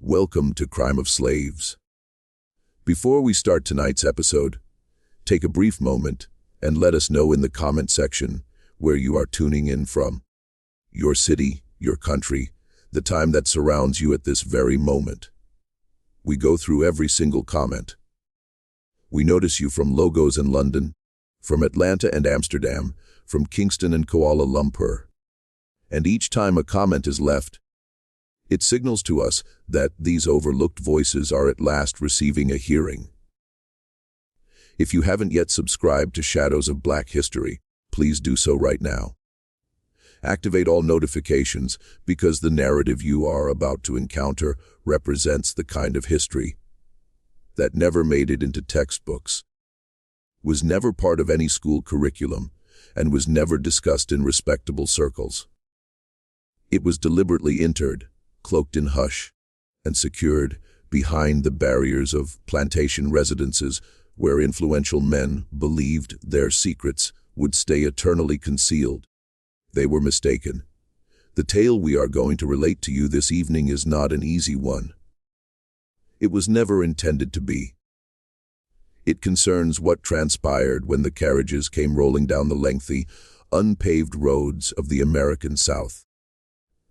Welcome to Crime of Slaves. Before we start tonight's episode, take a brief moment and let us know in the comment section where you are tuning in from. Your city, your country, the time that surrounds you at this very moment. We go through every single comment. We notice you from Lagos and London, from Atlanta and Amsterdam, from Kingston and Kuala Lumpur. And each time a comment is left, it signals to us that these overlooked voices are at last receiving a hearing. If you haven't yet subscribed to Shadows of Black History, please do so right now. Activate all notifications because the narrative you are about to encounter represents the kind of history that never made it into textbooks, was never part of any school curriculum, and was never discussed in respectable circles. It was deliberately entered, cloaked in hush, and secured behind the barriers of plantation residences where influential men believed their secrets would stay eternally concealed. They were mistaken. The tale we are going to relate to you this evening is not an easy one. It was never intended to be. It concerns what transpired when the carriages came rolling down the lengthy, unpaved roads of the American South.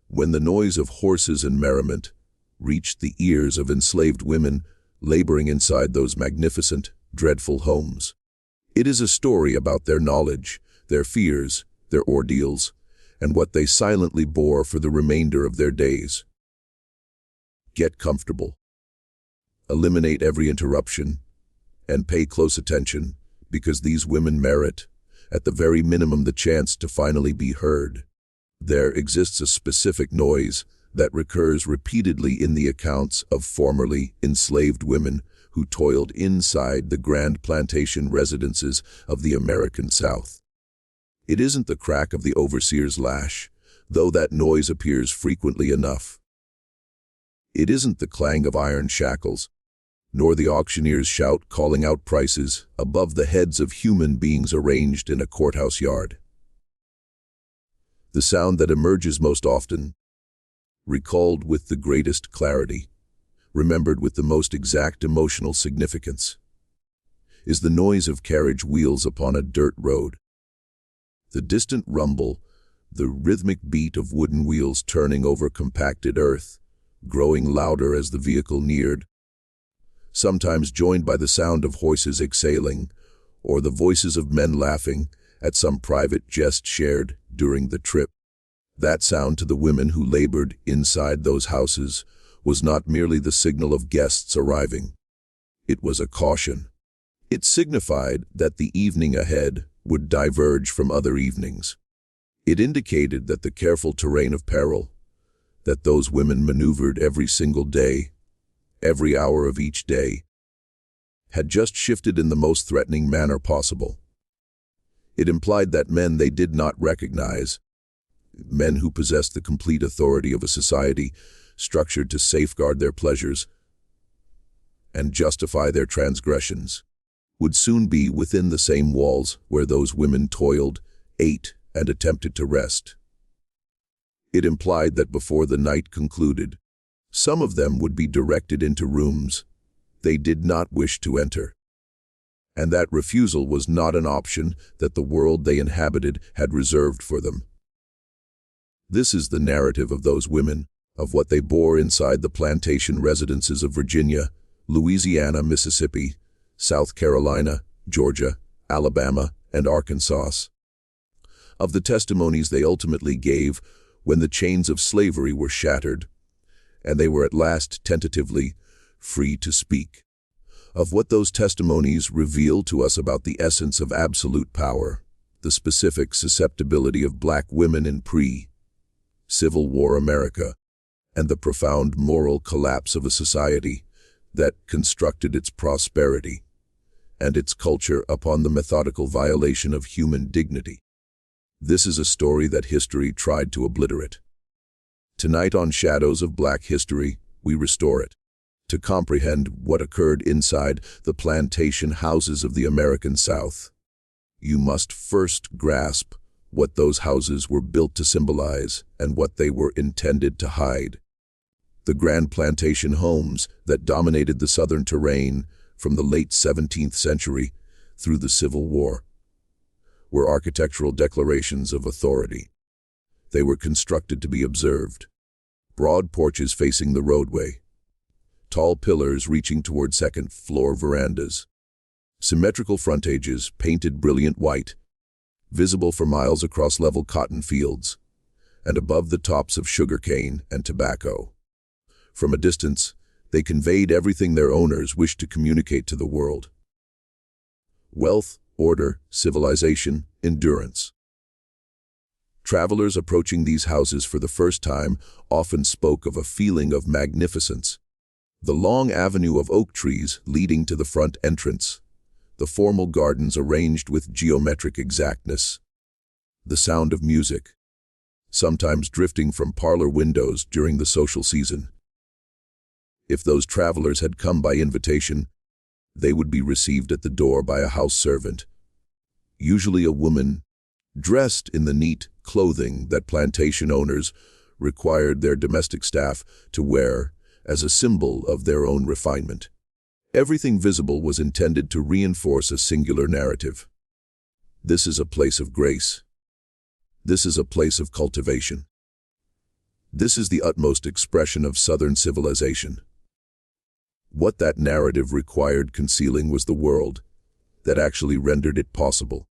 When the noise of horses and merriment reached the ears of enslaved women laboring inside those magnificent, dreadful homes. It is a story about their knowledge, their fears, their ordeals, and what they silently bore for the remainder of their days. Get comfortable. Eliminate every interruption, and pay close attention, because these women merit, at the very minimum, the chance to finally be heard. There exists a specific noise that recurs repeatedly in the accounts of formerly enslaved women who toiled inside the grand plantation residences of the American South. It isn't the crack of the overseer's lash, though that noise appears frequently enough. It isn't the clang of iron shackles, nor the auctioneer's shout calling out prices above the heads of human beings arranged in a courthouse yard. The sound that emerges most often, recalled with the greatest clarity, remembered with the most exact emotional significance, is the noise of carriage wheels upon a dirt road. The distant rumble, the rhythmic beat of wooden wheels turning over compacted earth, growing louder as the vehicle neared, sometimes joined by the sound of horses exhaling, or the voices of men laughing at some private jest shared during the trip. That sound to the women who labored inside those houses was not merely the signal of guests arriving. It was a caution. It signified that the evening ahead would diverge from other evenings. It indicated that the careful terrain of peril that those women maneuvered every single day, every hour of each day, had just shifted in the most threatening manner possible. It implied that men they did not recognize, men who possessed the complete authority of a society structured to safeguard their pleasures and justify their transgressions, would soon be within the same walls where those women toiled, ate, and attempted to rest. It implied that before the night concluded, some of them would be directed into rooms they did not wish to enter, and that refusal was not an option that the world they inhabited had reserved for them. This is the narrative of those women, of what they bore inside the plantation residences of Virginia, Louisiana, Mississippi, South Carolina, Georgia, Alabama, and Arkansas. Of the testimonies they ultimately gave when the chains of slavery were shattered, and they were at last tentatively free to speak. Of what those testimonies reveal to us about the essence of absolute power, the specific susceptibility of black women in pre-Civil War America, and the profound moral collapse of a society that constructed its prosperity and its culture upon the methodical violation of human dignity. This is a story that history tried to obliterate. Tonight on Shadows of Black History, we restore it. To comprehend what occurred inside the plantation houses of the American South, you must first grasp what those houses were built to symbolize and what they were intended to hide. The grand plantation homes that dominated the southern terrain from the late 17th century through the Civil War were architectural declarations of authority. They were constructed to be observed. Broad porches facing the roadway, tall pillars reaching toward second-floor verandas, symmetrical frontages painted brilliant white, visible for miles across level cotton fields, and above the tops of sugarcane and tobacco. From a distance, they conveyed everything their owners wished to communicate to the world: wealth, order, civilization, endurance. Travelers approaching these houses for the first time often spoke of a feeling of magnificence. The long avenue of oak trees leading to the front entrance, the formal gardens arranged with geometric exactness, the sound of music, sometimes drifting from parlor windows during the social season. If those travelers had come by invitation, they would be received at the door by a house servant, usually a woman, dressed in the neat clothing that plantation owners required their domestic staff to wear as a symbol of their own refinement. Everything visible was intended to reinforce a singular narrative. This is a place of grace. This is a place of cultivation. This is the utmost expression of Southern civilization. What that narrative required concealing was the world that actually rendered it possible.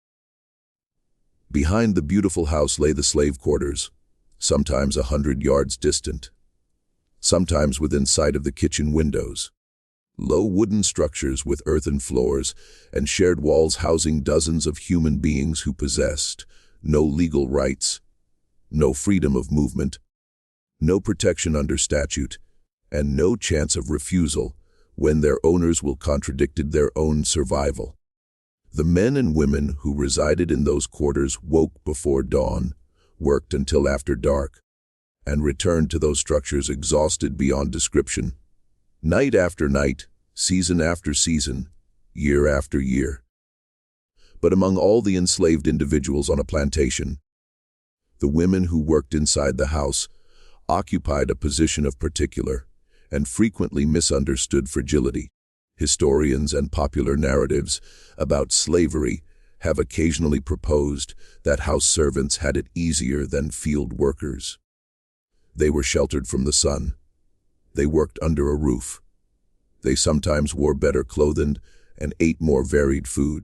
Behind the beautiful house lay the slave quarters, sometimes 100 yards distant, sometimes within sight of the kitchen windows. Low wooden structures with earthen floors and shared walls housing dozens of human beings who possessed no legal rights, no freedom of movement, no protection under statute, and no chance of refusal when their owners will contradicted their own survival. The men and women who resided in those quarters woke before dawn, worked until after dark, and returned to those structures exhausted beyond description, night after night, season after season, year after year. But among all the enslaved individuals on a plantation, the women who worked inside the house occupied a position of particular and frequently misunderstood fragility. Historians and popular narratives about slavery have occasionally proposed that house servants had it easier than field workers. They were sheltered from the sun. They worked under a roof. They sometimes wore better clothing and ate more varied food.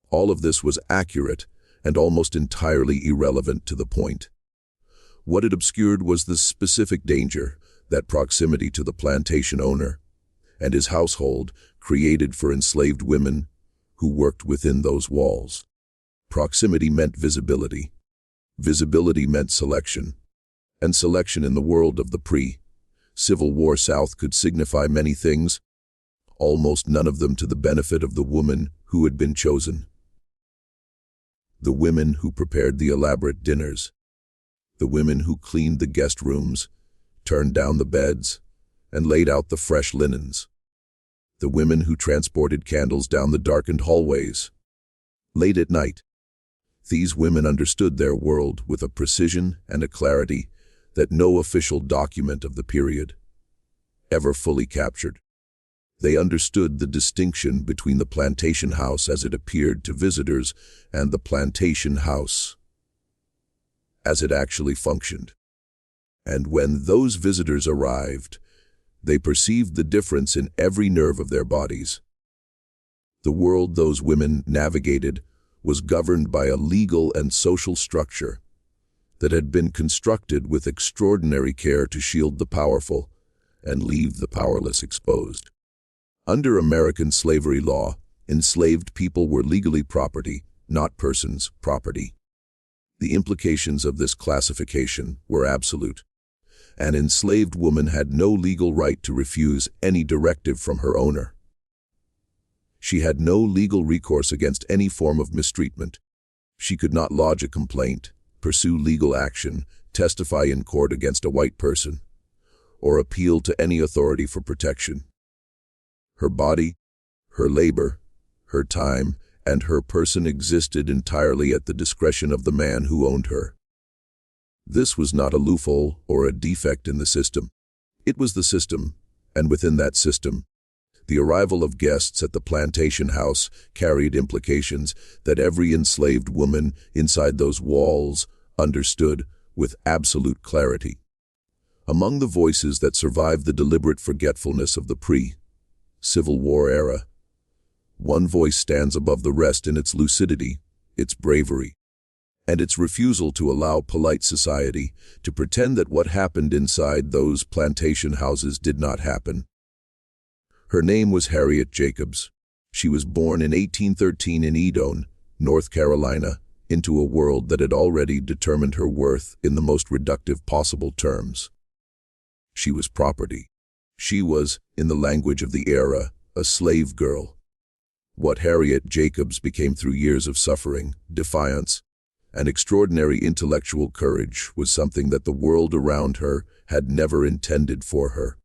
All of this was accurate and almost entirely irrelevant to the point. What it obscured was the specific danger that proximity to the plantation owner and his household created for enslaved women who worked within those walls. Proximity meant visibility. Visibility meant selection. And selection in the world of the pre-Civil War South could signify many things, almost none of them to the benefit of the woman who had been chosen. The women who prepared the elaborate dinners. The women who cleaned the guest rooms, turned down the beds, and laid out the fresh linens. The women who transported candles down the darkened hallways. Late at night, these women understood their world with a precision and a clarity that no official document of the period ever fully captured. They understood the distinction between the plantation house as it appeared to visitors and the plantation house as it actually functioned. And when those visitors arrived, they perceived the difference in every nerve of their bodies. The world those women navigated was governed by a legal and social structure that had been constructed with extraordinary care to shield the powerful and leave the powerless exposed. Under American slavery law, enslaved people were legally property, not persons' property. The implications of this classification were absolute. An enslaved woman had no legal right to refuse any directive from her owner. She had no legal recourse against any form of mistreatment. She could not lodge a complaint, pursue legal action, testify in court against a white person, or appeal to any authority for protection. Her body, her labor, her time, and her person existed entirely at the discretion of the man who owned her. This was not a loophole or a defect in the system. It was the system, and within that system, the arrival of guests at the plantation house carried implications that every enslaved woman inside those walls understood with absolute clarity. Among the voices that survived the deliberate forgetfulness of the pre-Civil War era, one voice stands above the rest in its lucidity, its bravery, and its refusal to allow polite society to pretend that what happened inside those plantation houses did not happen. Her name was Harriet Jacobs. She was born in 1813 in Edon, North Carolina, into a world that had already determined her worth in the most reductive possible terms. She was property. She was, in the language of the era, a slave girl. What Harriet Jacobs became through years of suffering, defiance, and extraordinary intellectual courage was something that the world around her had never intended for her.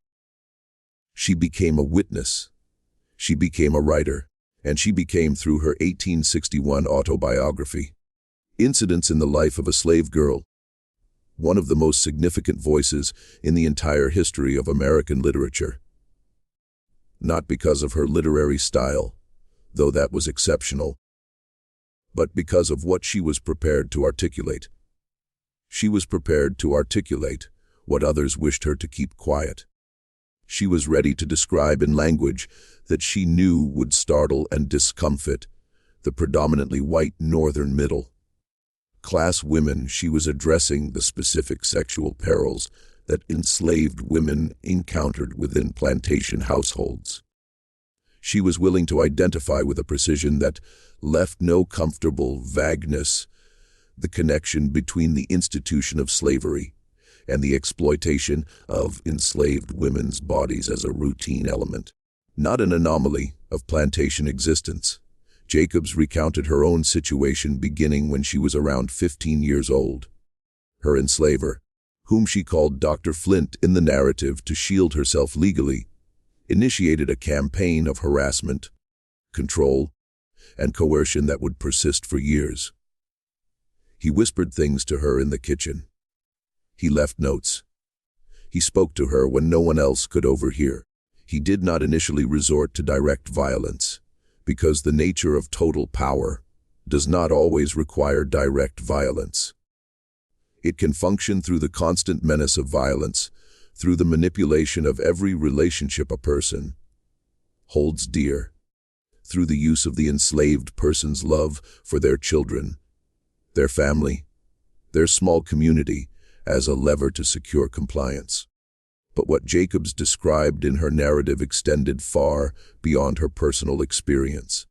She became a witness, she became a writer, and she became, through her 1861 autobiography, Incidents in the Life of a Slave Girl, one of the most significant voices in the entire history of American literature. Not because of her literary style, though that was exceptional, but because of what she was prepared to articulate. She was prepared to articulate what others wished her to keep quiet. She was ready to describe in language that she knew would startle and discomfit the predominantly white northern middle class women. She was addressing the specific sexual perils that enslaved women encountered within plantation households. She was willing to identify with a precision that left no comfortable vagueness the connection between the institution of slavery and the exploitation of enslaved women's bodies as a routine element, not an anomaly of plantation existence. Jacobs recounted her own situation beginning when she was around 15 years old. Her enslaver, whom she called Dr. Flint in the narrative to shield herself legally, initiated a campaign of harassment, control, and coercion that would persist for years. He whispered things to her in the kitchen. He left notes. He spoke to her when no one else could overhear. He did not initially resort to direct violence, because the nature of total power does not always require direct violence. It can function through the constant menace of violence, through the manipulation of every relationship a person holds dear, through the use of the enslaved person's love for their children, their family, their small community, as a lever to secure compliance. But what Jacobs described in her narrative extended far beyond her personal experience.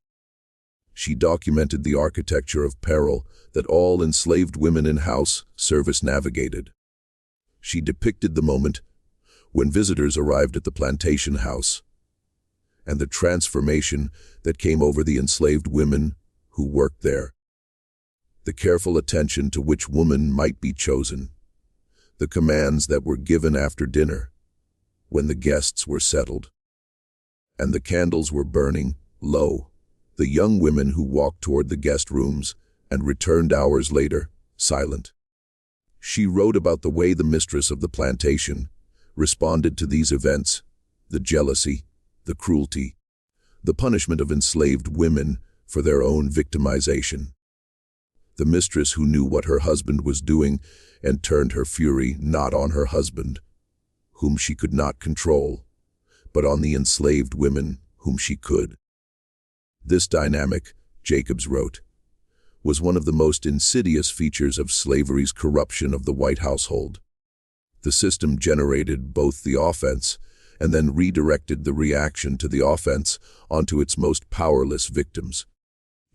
She documented the architecture of peril that all enslaved women in house service navigated. She depicted the moment when visitors arrived at the plantation house, and the transformation that came over the enslaved women who worked there. The careful attention to which woman might be chosen, the commands that were given after dinner, when the guests were settled, and the candles were burning low, the young women who walked toward the guest rooms and returned hours later, silent. She wrote about the way the mistress of the plantation responded to these events, the jealousy, the cruelty, the punishment of enslaved women for their own victimization. The mistress who knew what her husband was doing and turned her fury not on her husband, whom she could not control, but on the enslaved women whom she could. This dynamic, Jacobs wrote, was one of the most insidious features of slavery's corruption of the white household. The system generated both the offense and then redirected the reaction to the offense onto its most powerless victims.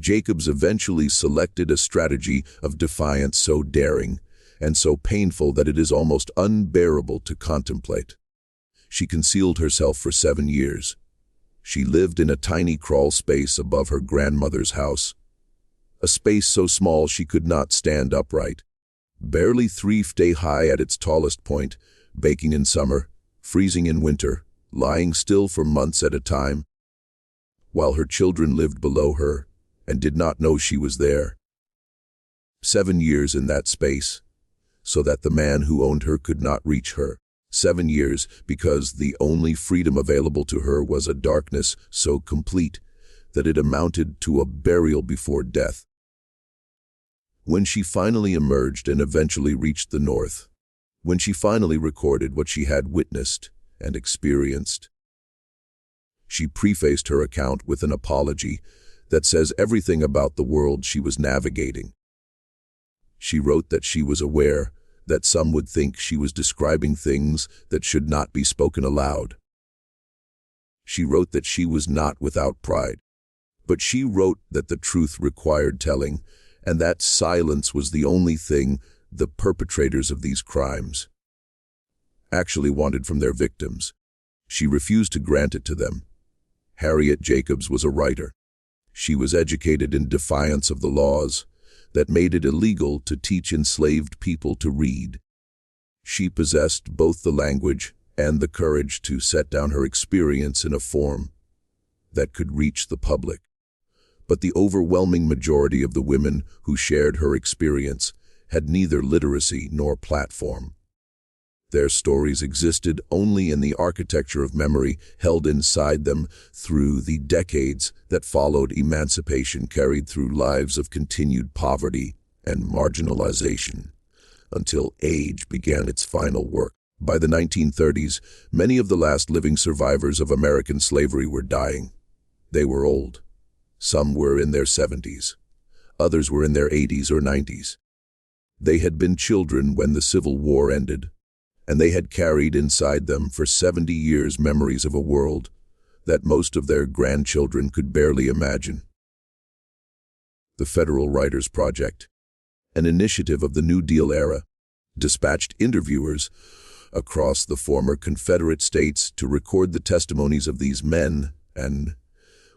Jacobs eventually selected a strategy of defiance so daring and so painful that it is almost unbearable to contemplate. She concealed herself for 7 years. She lived in a tiny crawl space above her grandmother's house, a space so small she could not stand upright, barely 3 feet high at its tallest point, baking in summer, freezing in winter, lying still for months at a time, while her children lived below her and did not know she was there. 7 years in that space, so that the man who owned her could not reach her. 7 years because the only freedom available to her was a darkness so complete that it amounted to a burial before death. When she finally emerged and eventually reached the North, when she finally recorded what she had witnessed and experienced, she prefaced her account with an apology that says everything about the world she was navigating. She wrote that she was aware that some would think she was describing things that should not be spoken aloud. She wrote that she was not without pride, but she wrote that the truth required telling, and that silence was the only thing the perpetrators of these crimes actually wanted from their victims. She refused to grant it to them. Harriet Jacobs was a writer. She was educated in defiance of the laws that made it illegal to teach enslaved people to read. She possessed both the language and the courage to set down her experience in a form that could reach the public. But the overwhelming majority of the women who shared her experience had neither literacy nor platform. Their stories existed only in the architecture of memory held inside them through the decades that followed emancipation, carried through lives of continued poverty and marginalization, until age began its final work. By the 1930s, many of the last living survivors of American slavery were dying. They were old. Some were in their 70s. Others were in their 80s or 90s. They had been children when the Civil War ended, and they had carried inside them for 70 years memories of a world that most of their grandchildren could barely imagine. The Federal Writers Project, an initiative of the New Deal era, dispatched interviewers across the former Confederate states to record the testimonies of these men and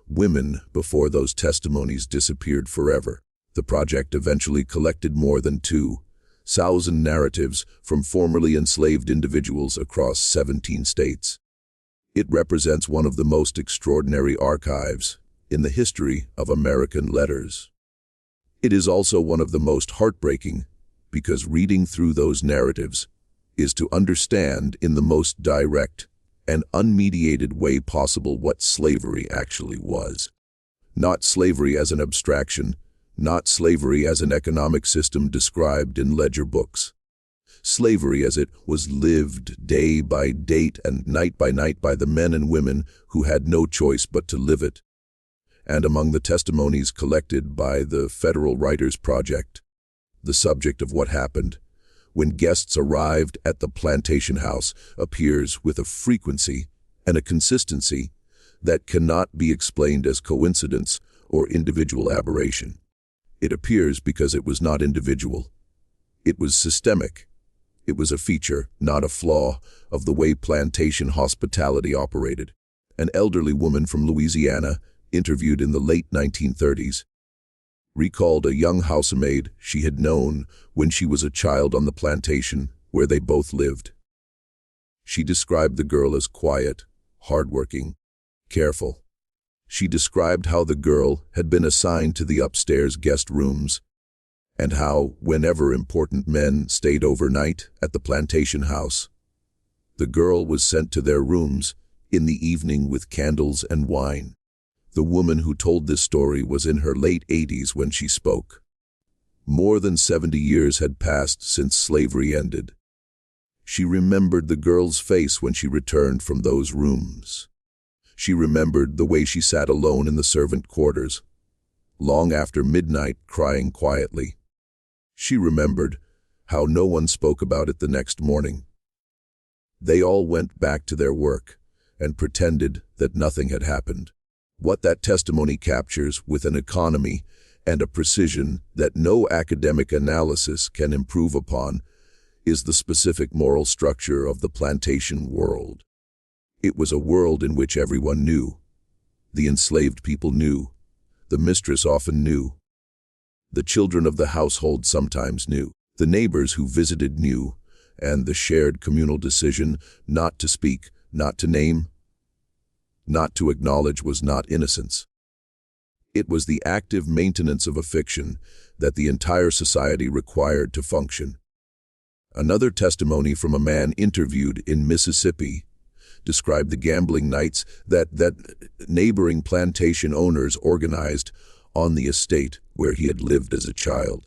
women before those testimonies disappeared forever. The project eventually collected more than 2,000 narratives from formerly enslaved individuals across 17 states. It represents one of the most extraordinary archives in the history of American letters. It is also one of the most heartbreaking because reading through those narratives is to understand in the most direct and unmediated way possible what slavery actually was. Not slavery as an abstraction, not slavery as an economic system described in ledger books. Slavery as it was lived day by day and night by night by the men and women who had no choice but to live it. And among the testimonies collected by the Federal Writers Project, the subject of what happened when guests arrived at the Plantation house appears with a frequency and a consistency that cannot be explained as coincidence or individual aberration. It appears because it was not individual. It was systemic. It was a feature, not a flaw, of the way plantation hospitality operated. An elderly woman from Louisiana, interviewed in the late 1930s, recalled a young housemaid she had known when she was a child on the plantation where they both lived. She described the girl as quiet, hardworking, careful. She described how the girl had been assigned to the upstairs guest rooms, and how, whenever important men stayed overnight at the plantation house, the girl was sent to their rooms in the evening with candles and wine. The woman who told this story was in her late 80s when she spoke. More than 70 years had passed since slavery ended. She remembered the girl's face when she returned from those rooms. She remembered the way she sat alone in the servant quarters, long after midnight, crying quietly. She remembered how no one spoke about it the next morning. They all went back to their work and pretended that nothing had happened. What that testimony captures with an economy and a precision that no academic analysis can improve upon is the specific moral structure of the plantation world. It was a world in which everyone knew. The enslaved people knew. The mistress often knew. The children of the household sometimes knew. The neighbors who visited knew, and the shared communal decision not to speak, not to name, not to acknowledge was not innocence. It was the active maintenance of a fiction that the entire society required to function. Another testimony from a man interviewed in Mississippi described the gambling nights that neighboring plantation owners organized on the estate where he had lived as a child.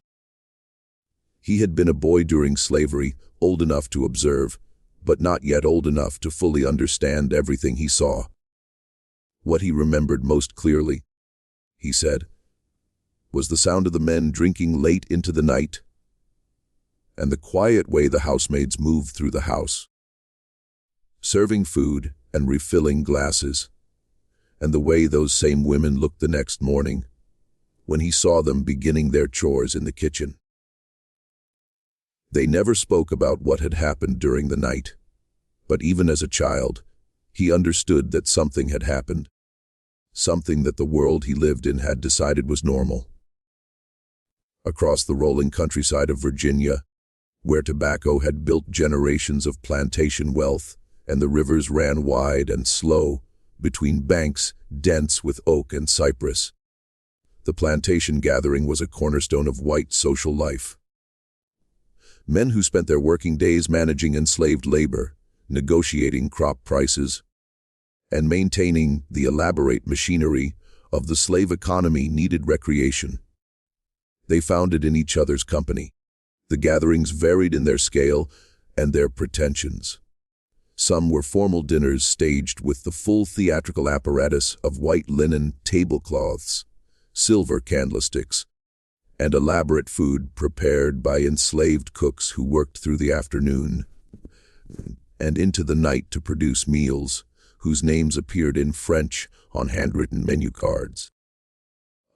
He had been a boy during slavery, old enough to observe, but not yet old enough to fully understand everything he saw. What he remembered most clearly, he said, was the sound of the men drinking late into the night, and the quiet way the housemaids moved through the house, serving food and refilling glasses, and the way those same women looked the next morning when he saw them beginning their chores in the kitchen. They never spoke about what had happened during the night, but even as a child, he understood that something had happened, something that the world he lived in had decided was normal. Across the rolling countryside of Virginia, where tobacco had built generations of plantation wealth, and the rivers ran wide and slow between banks dense with oak and cypress, the plantation gathering was a cornerstone of white social life. Men who spent their working days managing enslaved labor, negotiating crop prices, and maintaining the elaborate machinery of the slave economy needed recreation. They found it in each other's company. The gatherings varied in their scale and their pretensions. Some were formal dinners staged with the full theatrical apparatus of white linen tablecloths, silver candlesticks, and elaborate food prepared by enslaved cooks who worked through the afternoon and into the night to produce meals whose names appeared in French on handwritten menu cards.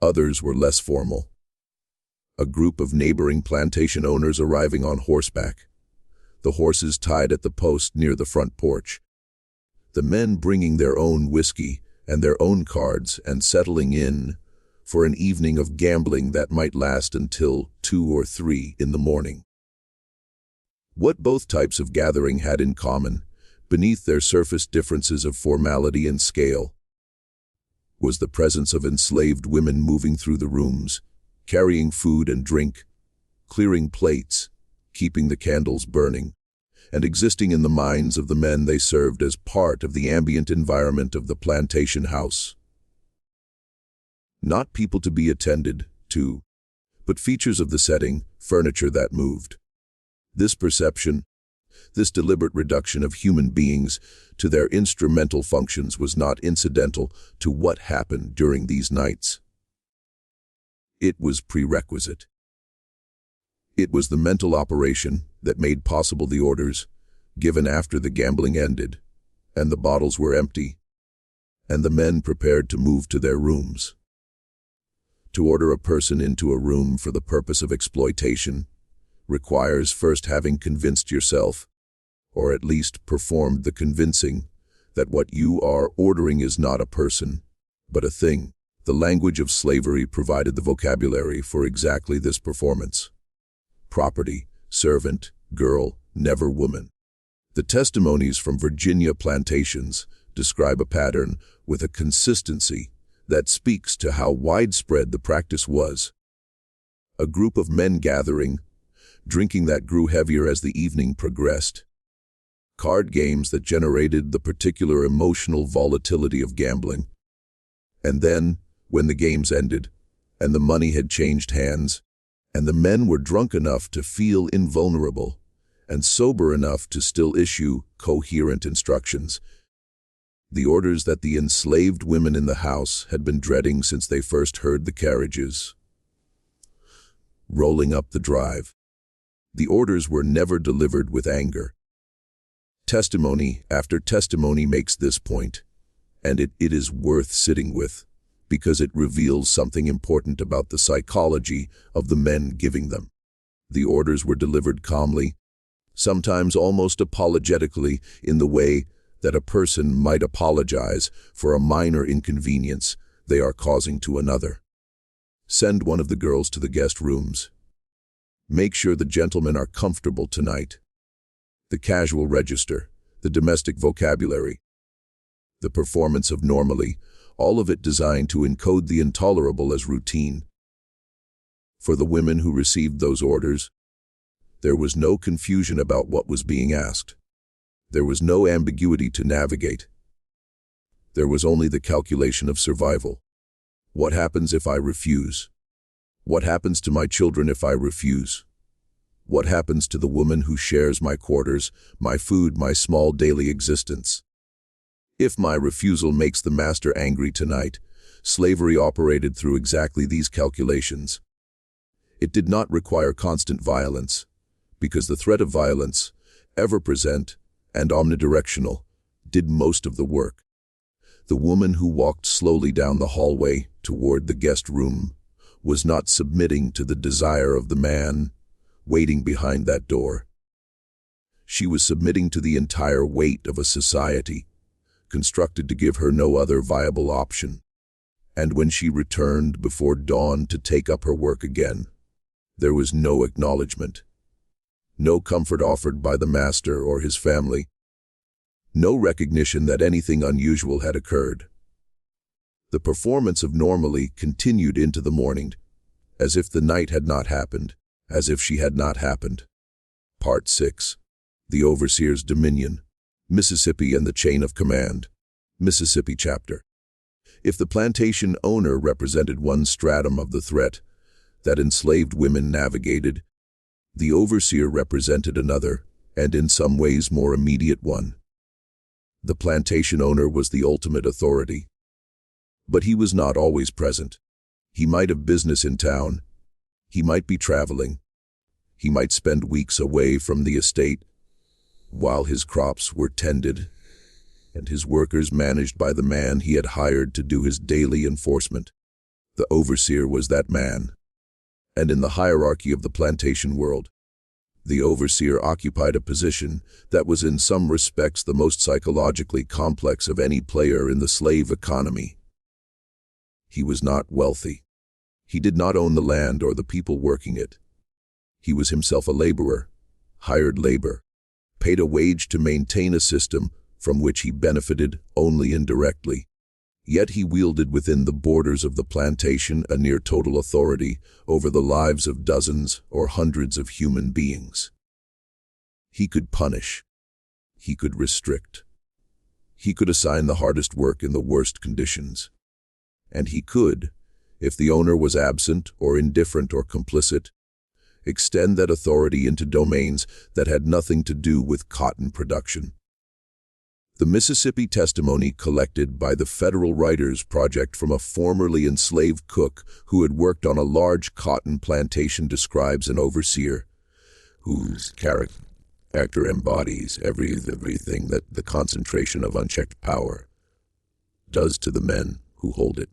Others were less formal. A group of neighboring plantation owners arriving on horseback, the horses tied at the post near the front porch, the men bringing their own whiskey and their own cards and settling in for an evening of gambling that might last until 2 or 3 in the morning. What both types of gathering had in common, beneath their surface differences of formality and scale, was the presence of enslaved women moving through the rooms, carrying food and drink, clearing plates, keeping the candles burning, and existing in the minds of the men they served as part of the ambient environment of the plantation house. Not people to be attended to, but features of the setting, furniture that moved. This perception, this deliberate reduction of human beings to their instrumental functions was not incidental to what happened during these nights. It was prerequisite. It was the mental operation that made possible the orders given after the gambling ended, and the bottles were empty, and the men prepared to move to their rooms. To order a person into a room for the purpose of exploitation requires first having convinced yourself, or at least performed the convincing, that what you are ordering is not a person, but a thing. The language of slavery provided the vocabulary for exactly this performance. Property, servant, girl, never woman. The testimonies from Virginia plantations describe a pattern with a consistency that speaks to how widespread the practice was. A group of men gathering, drinking that grew heavier as the evening progressed. Card games that generated the particular emotional volatility of gambling. And then, when the games ended, and the money had changed hands, and the men were drunk enough to feel invulnerable, and sober enough to still issue coherent instructions, the orders that the enslaved women in the house had been dreading since they first heard the carriages rolling up the drive. The orders were never delivered with anger. Testimony after testimony makes this point, and it is worth sitting with, because it reveals something important about the psychology of the men giving them. The orders were delivered calmly, sometimes almost apologetically, in the way that a person might apologize for a minor inconvenience they are causing to another. Send one of the girls to the guest rooms. Make sure the gentlemen are comfortable tonight. The casual register, the domestic vocabulary, the performance of normally, all of it designed to encode the intolerable as routine. For the women who received those orders, There was no confusion about what was being asked. There was no ambiguity to navigate. There was only the calculation of survival. What happens if I refuse? What happens to my children if I refuse? What happens to the woman who shares my quarters, my food, my small daily existence? If my refusal makes the master angry tonight, slavery operated through exactly these calculations. It did not require constant violence, because the threat of violence, ever present and omnidirectional, did most of the work. The woman who walked slowly down the hallway toward the guest room was not submitting to the desire of the man waiting behind that door. She was submitting to the entire weight of a society, constructed to give her no other viable option. And when she returned before dawn to take up her work again, there was no acknowledgement, no comfort offered by the master or his family, no recognition that anything unusual had occurred. The performance of normally continued into the morning, as if the night had not happened, as if she had not happened. Part 6. The Overseer's Dominion, Mississippi and the Chain of Command. Mississippi Chapter. If the plantation owner represented one stratum of the threat that enslaved women navigated, the overseer represented another, and in some ways more immediate one. The plantation owner was the ultimate authority. But he was not always present. He might have business in town. He might be traveling. He might spend weeks away from the estate, while his crops were tended, and his workers managed by the man he had hired to do his daily enforcement. The overseer was that man. And in the hierarchy of the plantation world, the overseer occupied a position that was in some respects the most psychologically complex of any player in the slave economy. He was not wealthy. He did not own the land or the people working it. He was himself a laborer, hired labor, paid a wage to maintain a system from which he benefited only indirectly. Yet he wielded within the borders of the plantation a near total authority over the lives of dozens or hundreds of human beings. He could punish. He could restrict. He could assign the hardest work in the worst conditions. And he could, if the owner was absent or indifferent or complicit, extend that authority into domains that had nothing to do with cotton production. The Mississippi testimony collected by the Federal Writers Project from a formerly enslaved cook who had worked on a large cotton plantation describes an overseer whose character embodies everything that the concentration of unchecked power does to the men who hold it.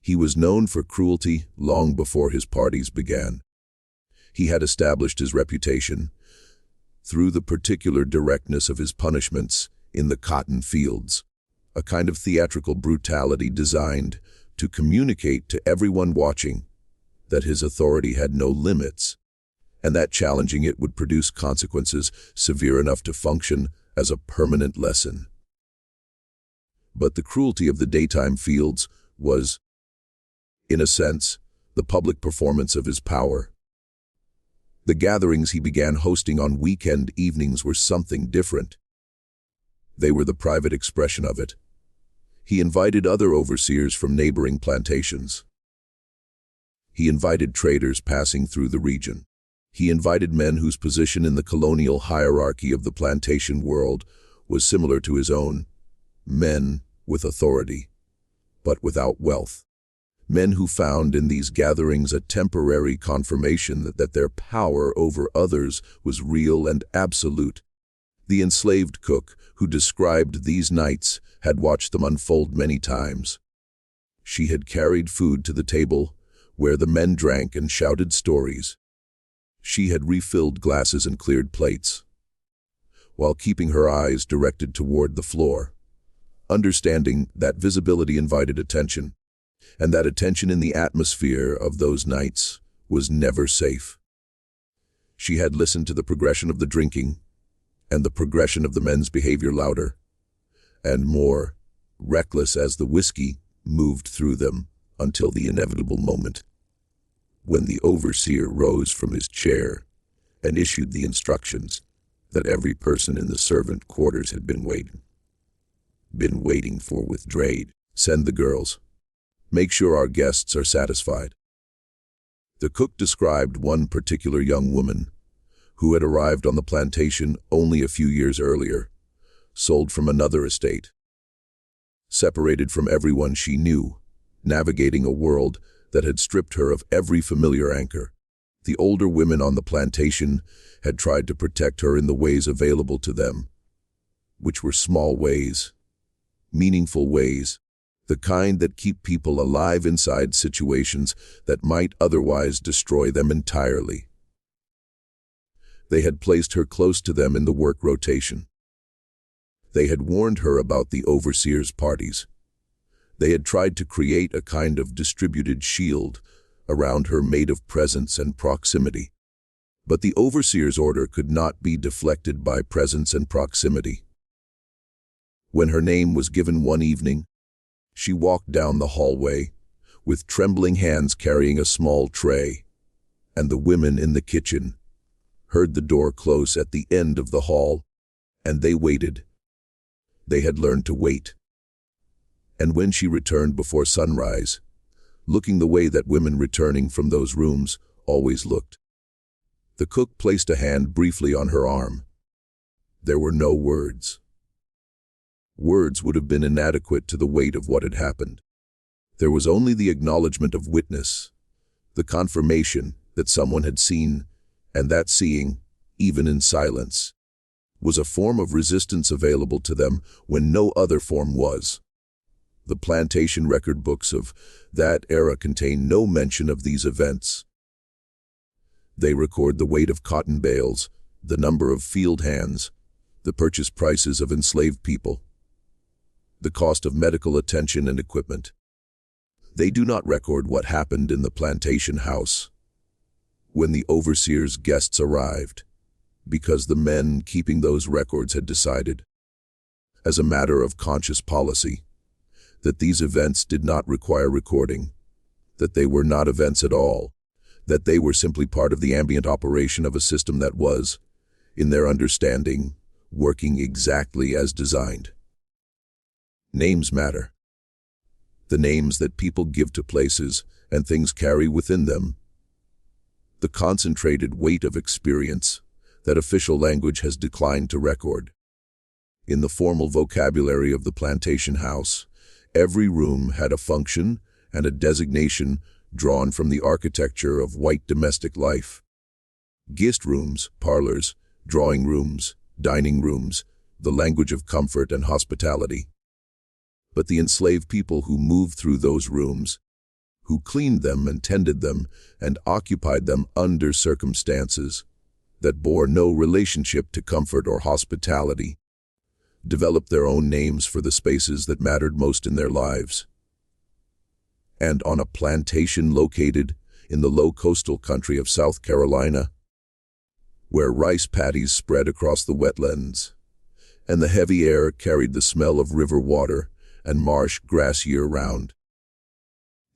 He was known for cruelty long before his parties began. He had established his reputation through the particular directness of his punishments in the cotton fields, a kind of theatrical brutality designed to communicate to everyone watching that his authority had no limits, and that challenging it would produce consequences severe enough to function as a permanent lesson. But the cruelty of the daytime fields was, in a sense, the public performance of his power. The gatherings he began hosting on weekend evenings were something different. They were the private expression of it. He invited other overseers from neighboring plantations. He invited traders passing through the region. He invited men whose position in the colonial hierarchy of the plantation world was similar to his own, men with authority, but without wealth. Men who found in these gatherings a temporary confirmation that their power over others was real and absolute. The enslaved cook who described these nights had watched them unfold many times. She had carried food to the table where the men drank and shouted stories. She had refilled glasses and cleared plates, while keeping her eyes directed toward the floor, understanding that visibility invited attention, and that attention in the atmosphere of those nights was never safe. She had listened to the progression of the drinking, and the progression of the men's behavior louder and more reckless as the whiskey moved through them until the inevitable moment when the overseer rose from his chair and issued the instructions that every person in the servant quarters had been waiting for with dread. Send the girls. Make sure our guests are satisfied. The cook described one particular young woman who had arrived on the plantation only a few years earlier, sold from another estate. Separated from everyone she knew, navigating a world that had stripped her of every familiar anchor. The older women on the plantation had tried to protect her in the ways available to them, which were small ways, meaningful ways, the kind that keep people alive inside situations that might otherwise destroy them entirely. They had placed her close to them in the work rotation. They had warned her about the overseer's parties. They had tried to create a kind of distributed shield around her made of presence and proximity. But the overseer's order could not be deflected by presence and proximity. When her name was given one evening, she walked down the hallway, with trembling hands carrying a small tray, and the women in the kitchen heard the door close at the end of the hall, and they waited. They had learned to wait. And when she returned before sunrise, looking the way that women returning from those rooms always looked, the cook placed a hand briefly on her arm. There were no words. Words would have been inadequate to the weight of what had happened. There was only the acknowledgement of witness, the confirmation that someone had seen, and that seeing, even in silence, was a form of resistance available to them when no other form was. The plantation record books of that era contain no mention of these events. They record the weight of cotton bales, the number of field hands, the purchase prices of enslaved people, the cost of medical attention and equipment. They do not record what happened in the plantation house when the overseer's guests arrived, because the men keeping those records had decided, as a matter of conscious policy, that these events did not require recording, that they were not events at all, that they were simply part of the ambient operation of a system that was, in their understanding, working exactly as designed. Names matter. The names that people give to places and things carry within them. The concentrated weight of experience that official language has declined to record. In the formal vocabulary of the plantation house, every room had a function and a designation drawn from the architecture of white domestic life. Guest rooms, parlors, drawing rooms, dining rooms, the language of comfort and hospitality. But the enslaved people who moved through those rooms, who cleaned them and tended them and occupied them under circumstances that bore no relationship to comfort or hospitality, developed their own names for the spaces that mattered most in their lives. And on a plantation located in the low coastal country of South Carolina, where rice paddies spread across the wetlands, and the heavy air carried the smell of river water and marsh grass year-round,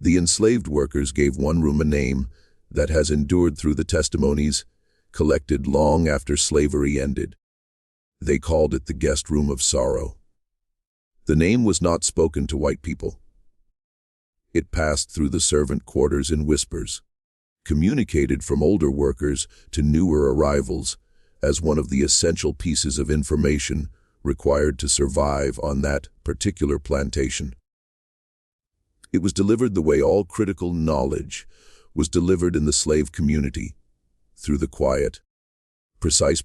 the enslaved workers gave one room a name that has endured through the testimonies collected long after slavery ended. They called it the guest room of sorrow. The name was not spoken to white people. It passed through the servant quarters in whispers, communicated from older workers to newer arrivals as one of the essential pieces of information required to survive on that particular plantation. It was delivered the way all critical knowledge was delivered in the slave community, through the quiet, precise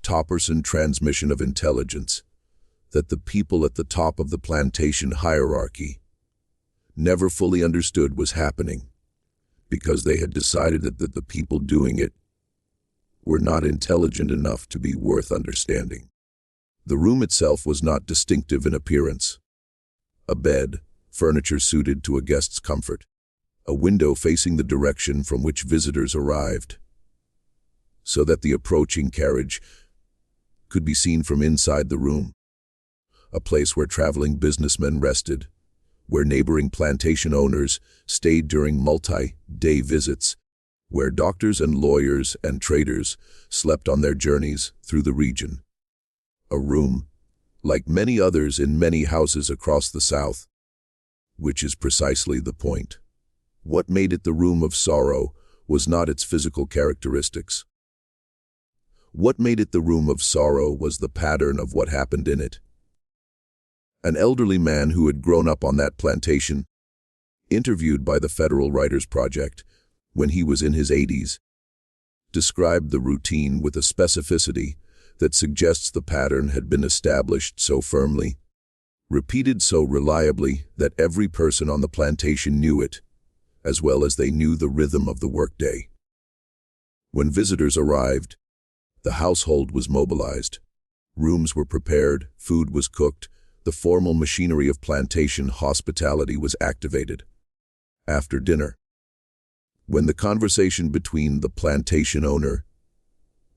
top-person transmission of intelligence that the people at the top of the plantation hierarchy never fully understood was happening, because they had decided that the people doing it were not intelligent enough to be worth understanding. The room itself was not distinctive in appearance. A bed, furniture suited to a guest's comfort, a window facing the direction from which visitors arrived, so that the approaching carriage could be seen from inside the room, a place where traveling businessmen rested, where neighboring plantation owners stayed during multi-day visits, where doctors and lawyers and traders slept on their journeys through the region. A room, like many others in many houses across the South, which is precisely the point. What made it the room of sorrow was not its physical characteristics. What made it the room of sorrow was the pattern of what happened in it. An elderly man who had grown up on that plantation, interviewed by the Federal Writers Project when he was in his 80s, described the routine with a specificity that suggests the pattern had been established so firmly, repeated so reliably that every person on the plantation knew it, as well as they knew the rhythm of the workday. When visitors arrived, the household was mobilized. Rooms were prepared, food was cooked, the formal machinery of plantation hospitality was activated. After dinner, when the conversation between the plantation owner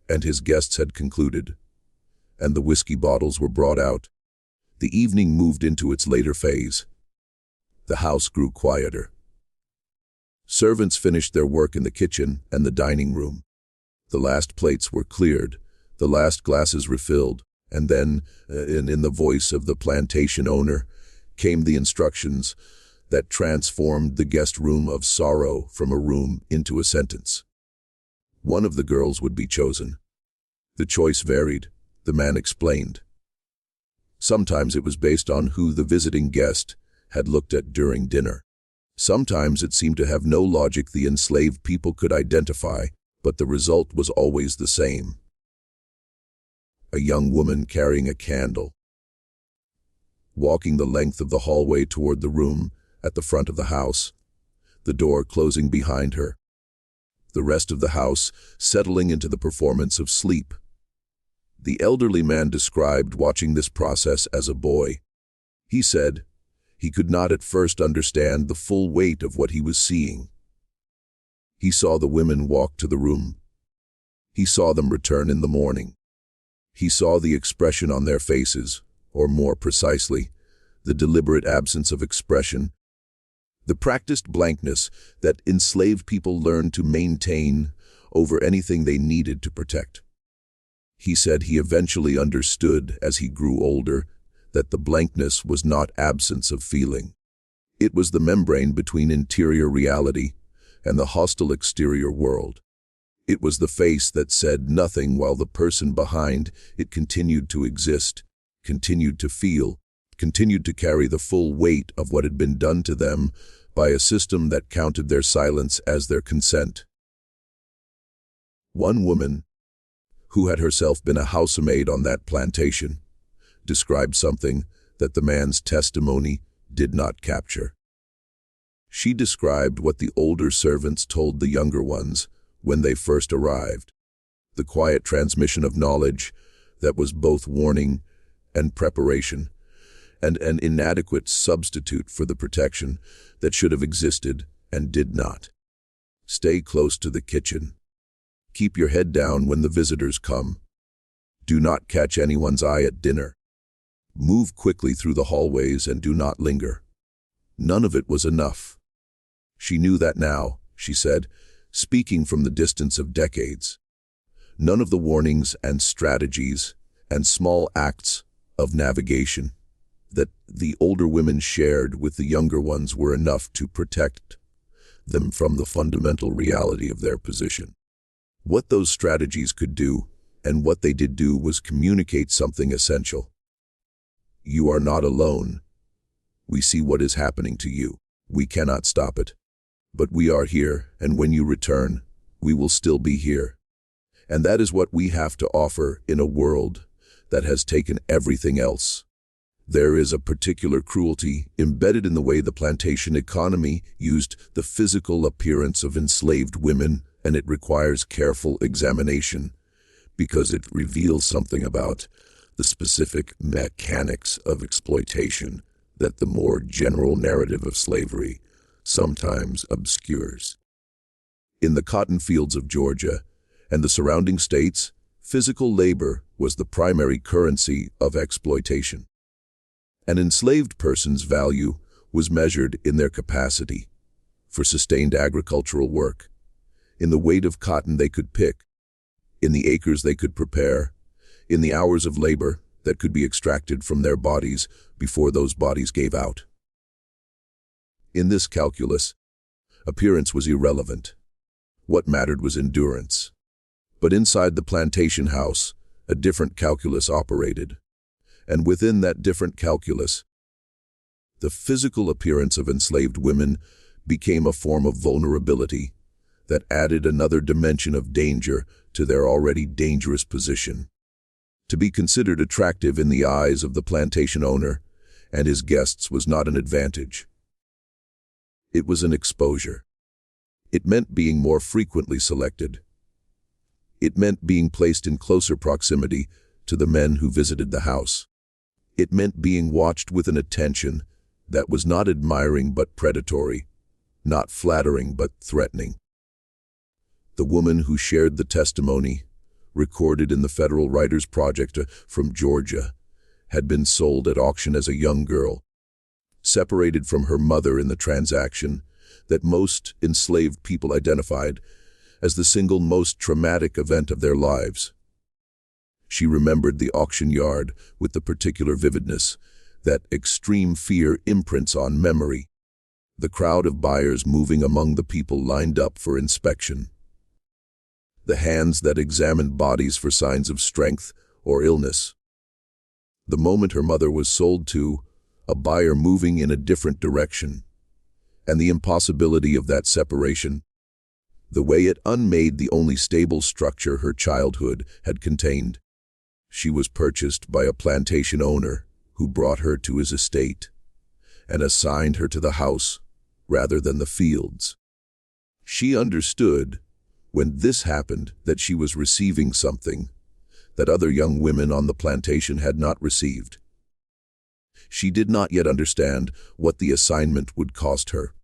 and his guests had concluded, and the whiskey bottles were brought out, the evening moved into its later phase. The house grew quieter. Servants finished their work in the kitchen and the dining room. The last plates were cleared, the last glasses refilled, and then, in the voice of the plantation owner, came the instructions that transformed the guest room of sorrow from a room into a sentence. One of the girls would be chosen. The choice varied, the man explained. Sometimes it was based on who the visiting guest had looked at during dinner. Sometimes it seemed to have no logic the enslaved people could identify, but the result was always the same. A young woman carrying a candle, walking the length of the hallway toward the room at the front of the house, the door closing behind her. The rest of the house settling into the performance of sleep. The elderly man described watching this process as a boy. He said he could not at first understand the full weight of what he was seeing. He saw the women walk to the room. He saw them return in the morning. He saw the expression on their faces, or more precisely, the deliberate absence of expression, the practiced blankness that enslaved people learned to maintain over anything they needed to protect. He said he eventually understood, as he grew older, that the blankness was not absence of feeling. It was the membrane between interior reality and the hostile exterior world. It was the face that said nothing while the person behind it continued to exist, continued to feel, continued to carry the full weight of what had been done to them by a system that counted their silence as their consent. One woman, who had herself been a housemaid on that plantation, described something that the man's testimony did not capture. She described what the older servants told the younger ones when they first arrived, the quiet transmission of knowledge that was both warning and preparation, and an inadequate substitute for the protection that should have existed and did not. Stay close to the kitchen. Keep your head down when the visitors come. Do not catch anyone's eye at dinner. Move quickly through the hallways and do not linger. None of it was enough. She knew that now, she said, speaking from the distance of decades. None of the warnings and strategies and small acts of navigation that the older women shared with the younger ones were enough to protect them from the fundamental reality of their position. What those strategies could do, and what they did do, was communicate something essential. You are not alone. We see what is happening to you. We cannot stop it. But we are here, and when you return, we will still be here. And that is what we have to offer in a world that has taken everything else. There is a particular cruelty embedded in the way the plantation economy used the physical appearance of enslaved women, and it requires careful examination because it reveals something about the specific mechanics of exploitation that the more general narrative of slavery sometimes obscures. In the cotton fields of Georgia and the surrounding states, physical labor was the primary currency of exploitation. An enslaved person's value was measured in their capacity for sustained agricultural work, in the weight of cotton they could pick, in the acres they could prepare, in the hours of labor that could be extracted from their bodies before those bodies gave out. In this calculus, appearance was irrelevant. What mattered was endurance. But inside the plantation house, a different calculus operated. And within that different calculus, the physical appearance of enslaved women became a form of vulnerability that added another dimension of danger to their already dangerous position. To be considered attractive in the eyes of the plantation owner and his guests was not an advantage. It was an exposure. It meant being more frequently selected. It meant being placed in closer proximity to the men who visited the house. It meant being watched with an attention that was not admiring but predatory, not flattering but threatening. The woman who shared the testimony, recorded in the Federal Writers Project from Georgia, had been sold at auction as a young girl, separated from her mother in the transaction that most enslaved people identified as the single most traumatic event of their lives. She remembered the auction yard with the particular vividness that extreme fear imprints on memory, the crowd of buyers moving among the people lined up for inspection, the hands that examined bodies for signs of strength or illness. The moment her mother was sold to, a buyer moving in a different direction, and the impossibility of that separation, the way it unmade the only stable structure her childhood had contained. She was purchased by a plantation owner who brought her to his estate and assigned her to the house rather than the fields. She understood, when this happened, that she was receiving something that other young women on the plantation had not received. She did not yet understand what the assignment would cost her.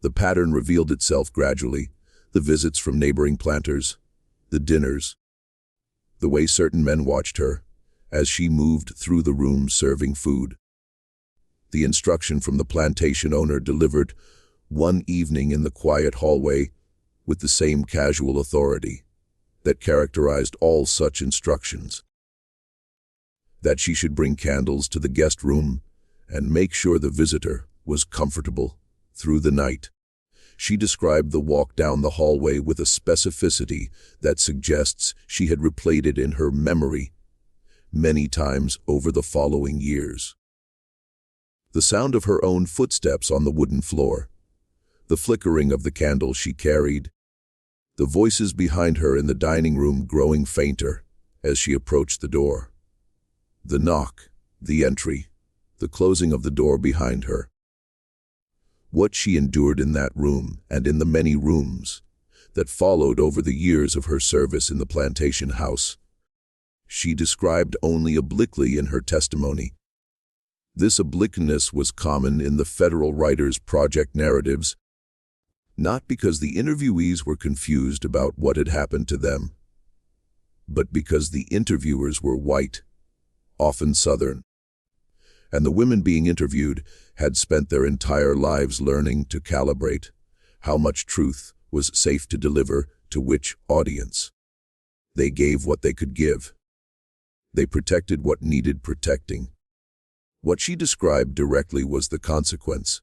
The pattern revealed itself gradually: the visits from neighboring planters, the dinners, the way certain men watched her as she moved through the rooms serving food. The instruction from the plantation owner delivered one evening in the quiet hallway with the same casual authority that characterized all such instructions: that she should bring candles to the guest room and make sure the visitor was comfortable through the night. She described the walk down the hallway with a specificity that suggests she had replayed it in her memory many times over the following years. The sound of her own footsteps on the wooden floor, the flickering of the candle she carried, the voices behind her in the dining room growing fainter as she approached the door, the knock, the entry, the closing of the door behind her. What she endured in that room and in the many rooms that followed over the years of her service in the plantation house, she described only obliquely in her testimony. This obliqueness was common in the Federal Writers Project narratives, not because the interviewees were confused about what had happened to them, but because the interviewers were white, often Southern, and the women being interviewed had spent their entire lives learning to calibrate how much truth was safe to deliver to which audience. They gave what they could give. They protected what needed protecting. What she described directly was the consequence: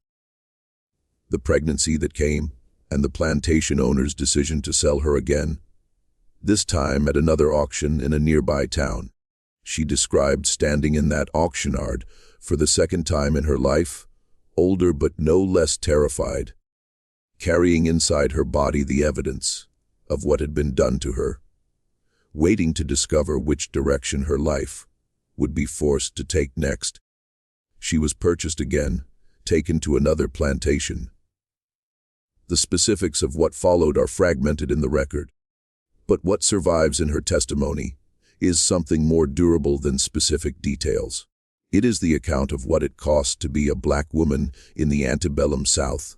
the pregnancy that came, and the plantation owner's decision to sell her again, this time at another auction in a nearby town. She described standing in that auction yard for the second time in her life, older but no less terrified, carrying inside her body the evidence of what had been done to her, waiting to discover which direction her life would be forced to take next. She was purchased again, taken to another plantation. The specifics of what followed are fragmented in the record, but what survives in her testimony is something more durable than specific details. It is the account of what it cost to be a black woman in the antebellum South.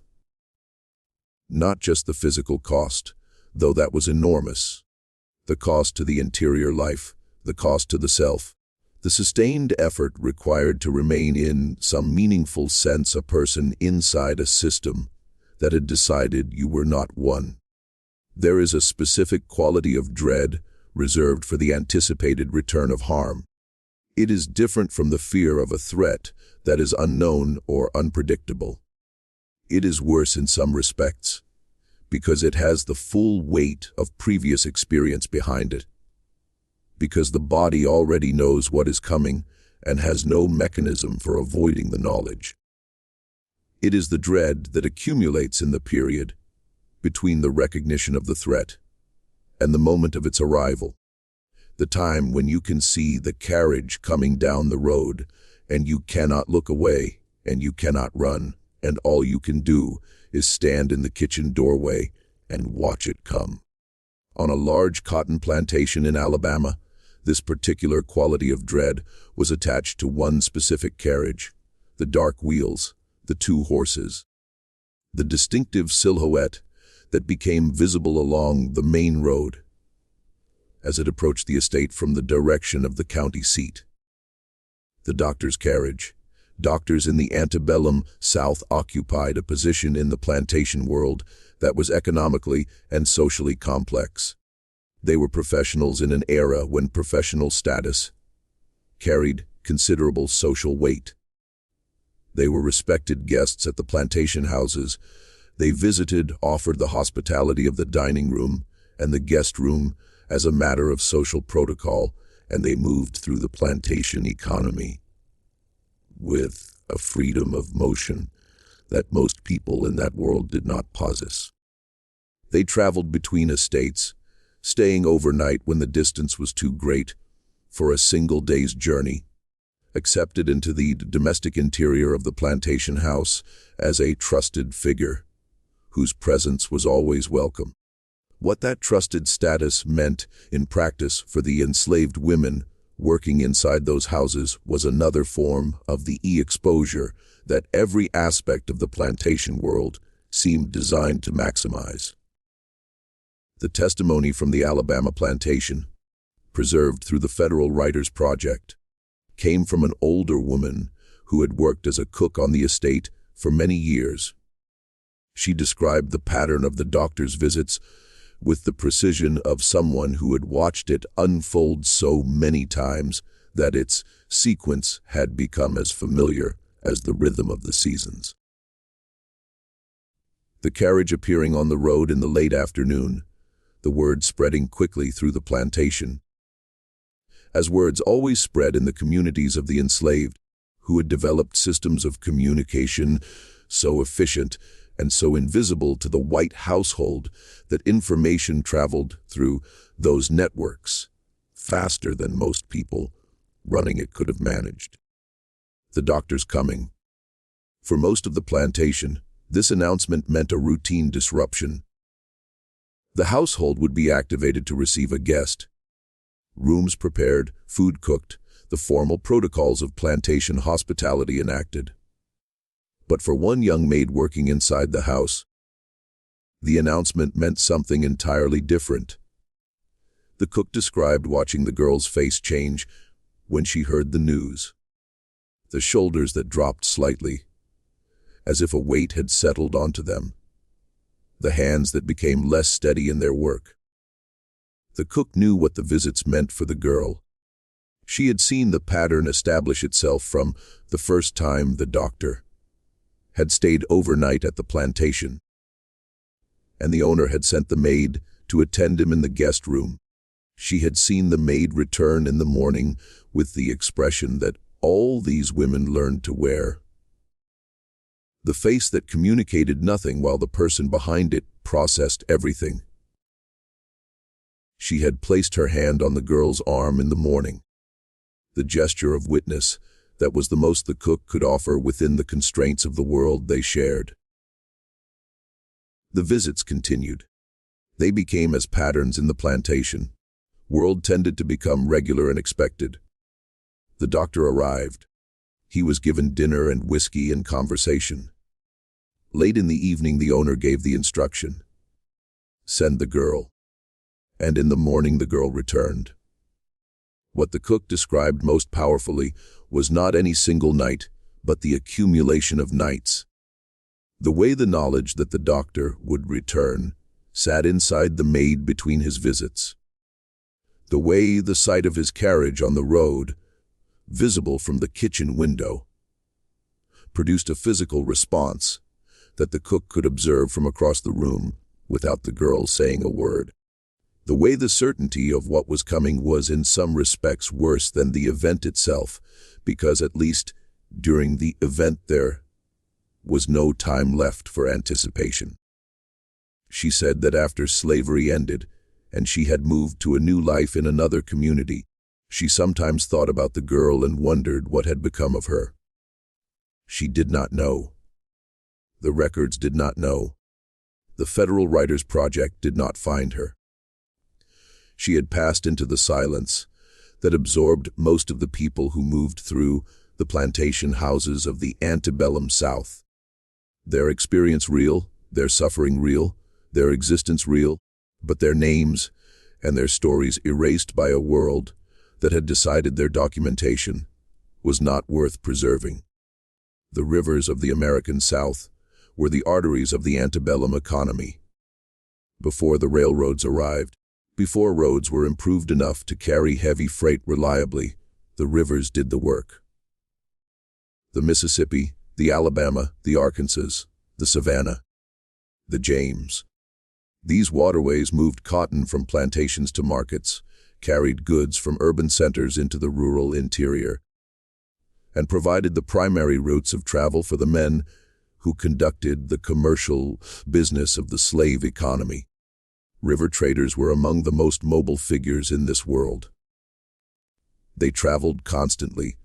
Not just the physical cost, though that was enormous. The cost to the interior life, the cost to the self, the sustained effort required to remain in some meaningful sense a person inside a system that had decided you were not one. There is a specific quality of dread reserved for the anticipated return of harm. It is different from the fear of a threat that is unknown or unpredictable. It is worse in some respects, because it has the full weight of previous experience behind it. Because the body already knows what is coming and has no mechanism for avoiding the knowledge. It is the dread that accumulates in the period between the recognition of the threat and the moment of its arrival. The time when you can see the carriage coming down the road and you cannot look away and you cannot run, and all you can do is stand in the kitchen doorway and watch it come. On a large cotton plantation in Alabama, this particular quality of dread was attached to one specific carriage, the dark wheels, the two horses. The distinctive silhouette that became visible along the main road as it approached the estate from the direction of the county seat. The doctor's carriage. Doctors in the antebellum South occupied a position in the plantation world that was economically and socially complex. They were professionals in an era when professional status carried considerable social weight. They were respected guests at the plantation houses. They visited, offered the hospitality of the dining room and the guest room as a matter of social protocol, and they moved through the plantation economy with a freedom of motion that most people in that world did not possess. They traveled between estates, staying overnight when the distance was too great for a single day's journey, accepted into the domestic interior of the plantation house as a trusted figure whose presence was always welcome. What that trusted status meant in practice for the enslaved women working inside those houses was another form of the exposure that every aspect of the plantation world seemed designed to maximize. The testimony from the Alabama plantation, preserved through the Federal Writers Project, came from an older woman who had worked as a cook on the estate for many years. She described the pattern of the doctor's visits with the precision of someone who had watched it unfold so many times that its sequence had become as familiar as the rhythm of the seasons. The carriage appearing on the road in the late afternoon, the word spreading quickly through the plantation. As words always spread in the communities of the enslaved, who had developed systems of communication so efficient and so invisible to the white household that information traveled through those networks faster than most people running it could have managed. The doctor's coming. For most of the plantation, this announcement meant a routine disruption. The household would be activated to receive a guest. Rooms prepared, food cooked, the formal protocols of plantation hospitality enacted. But for one young maid working inside the house, the announcement meant something entirely different. The cook described watching the girl's face change when she heard the news. The shoulders that dropped slightly, as if a weight had settled onto them. The hands that became less steady in their work. The cook knew what the visits meant for the girl. She had seen the pattern establish itself from the first time the doctor had stayed overnight at the plantation, and the owner had sent the maid to attend him in the guest room. She had seen the maid return in the morning with the expression that all these women learned to wear. The face that communicated nothing while the person behind it processed everything. She had placed her hand on the girl's arm in the morning. The gesture of witness that was the most the cook could offer within the constraints of the world they shared. The visits continued. They became as patterns in the plantation. World tended to become regular and expected. The doctor arrived. He was given dinner and whiskey and conversation. Late in the evening, the owner gave the instruction, "Send the girl." And in the morning the girl returned. What the cook described most powerfully was not any single night, but the accumulation of nights. The way the knowledge that the doctor would return sat inside the maid between his visits. The sight of his carriage on the road, visible from the kitchen window, produced a physical response that the cook could observe from across the room without the girl saying a word. The certainty of what was coming was in some respects worse than the event itself, because at least during the event there was no time left for anticipation. She said that after slavery ended and she had moved to a new life in another community, she sometimes thought about the girl and wondered what had become of her. She did not know. The records did not know. The Federal Writers Project did not find her. She had passed into the silence that absorbed most of the people who moved through the plantation houses of the antebellum South. Their experience real, their suffering real, their existence real, but their names and their stories erased by a world that had decided their documentation was not worth preserving. The rivers of the American South were the arteries of the antebellum economy. Before the railroads arrived, before roads were improved enough to carry heavy freight reliably, the rivers did the work. The Mississippi, the Alabama, the Arkansas, the Savannah, the James. These waterways moved cotton from plantations to markets, carried goods from urban centers into the rural interior, and provided the primary routes of travel for the men who conducted the commercial business of the slave economy. River traders were among the most mobile figures in this world. They traveled constantly,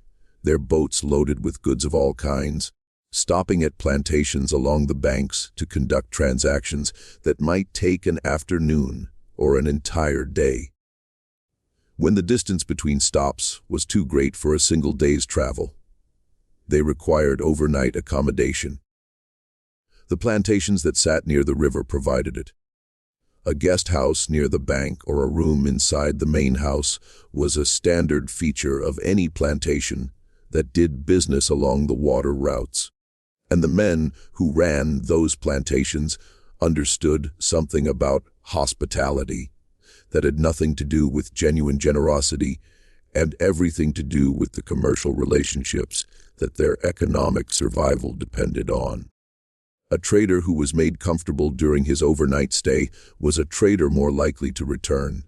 their boats loaded with goods of all kinds, stopping at plantations along the banks to conduct transactions that might take an afternoon or an entire day. When the distance between stops was too great for a single day's travel, they required overnight accommodation. The plantations that sat near the river provided it. A guest house near the bank or a room inside the main house was a standard feature of any plantation that did business along the water routes. And the men who ran those plantations understood something about hospitality that had nothing to do with genuine generosity and everything to do with the commercial relationships that their economic survival depended on. A trader who was made comfortable during his overnight stay was a trader more likely to return.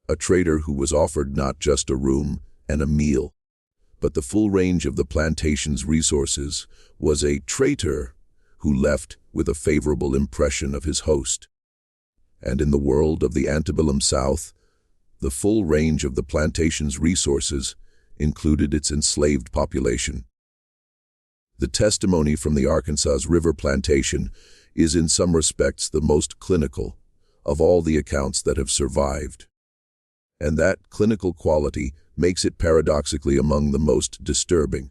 A trader who was offered not just a room and a meal, but the full range of the plantation's resources was a traitor who left with a favorable impression of his host. And in the world of the antebellum South, the full range of the plantation's resources included its enslaved population. The testimony from the Arkansas River Plantation is in some respects the most clinical of all the accounts that have survived. And that clinical quality makes it paradoxically among the most disturbing.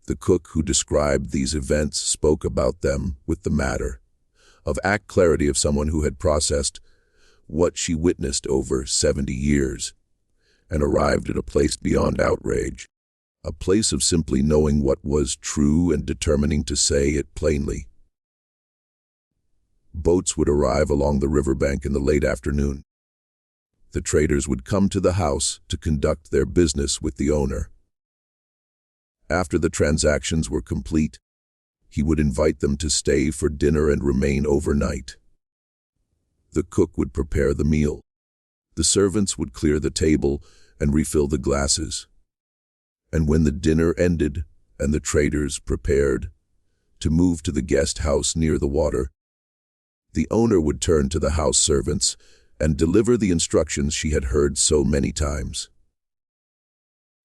The cook who described these events spoke about them with the matter of clarity of someone who had processed what she witnessed over 70 years and arrived at a place beyond outrage. A place of simply knowing what was true and determining to say it plainly. Boats would arrive along the riverbank in the late afternoon. The traders would come to the house to conduct their business with the owner. After the transactions were complete, he would invite them to stay for dinner and remain overnight. The cook would prepare the meal. The servants would clear the table and refill the glasses. And when the dinner ended and the traders prepared to move to the guest house near the water, the owner would turn to the house servants and deliver the instructions she had heard so many times.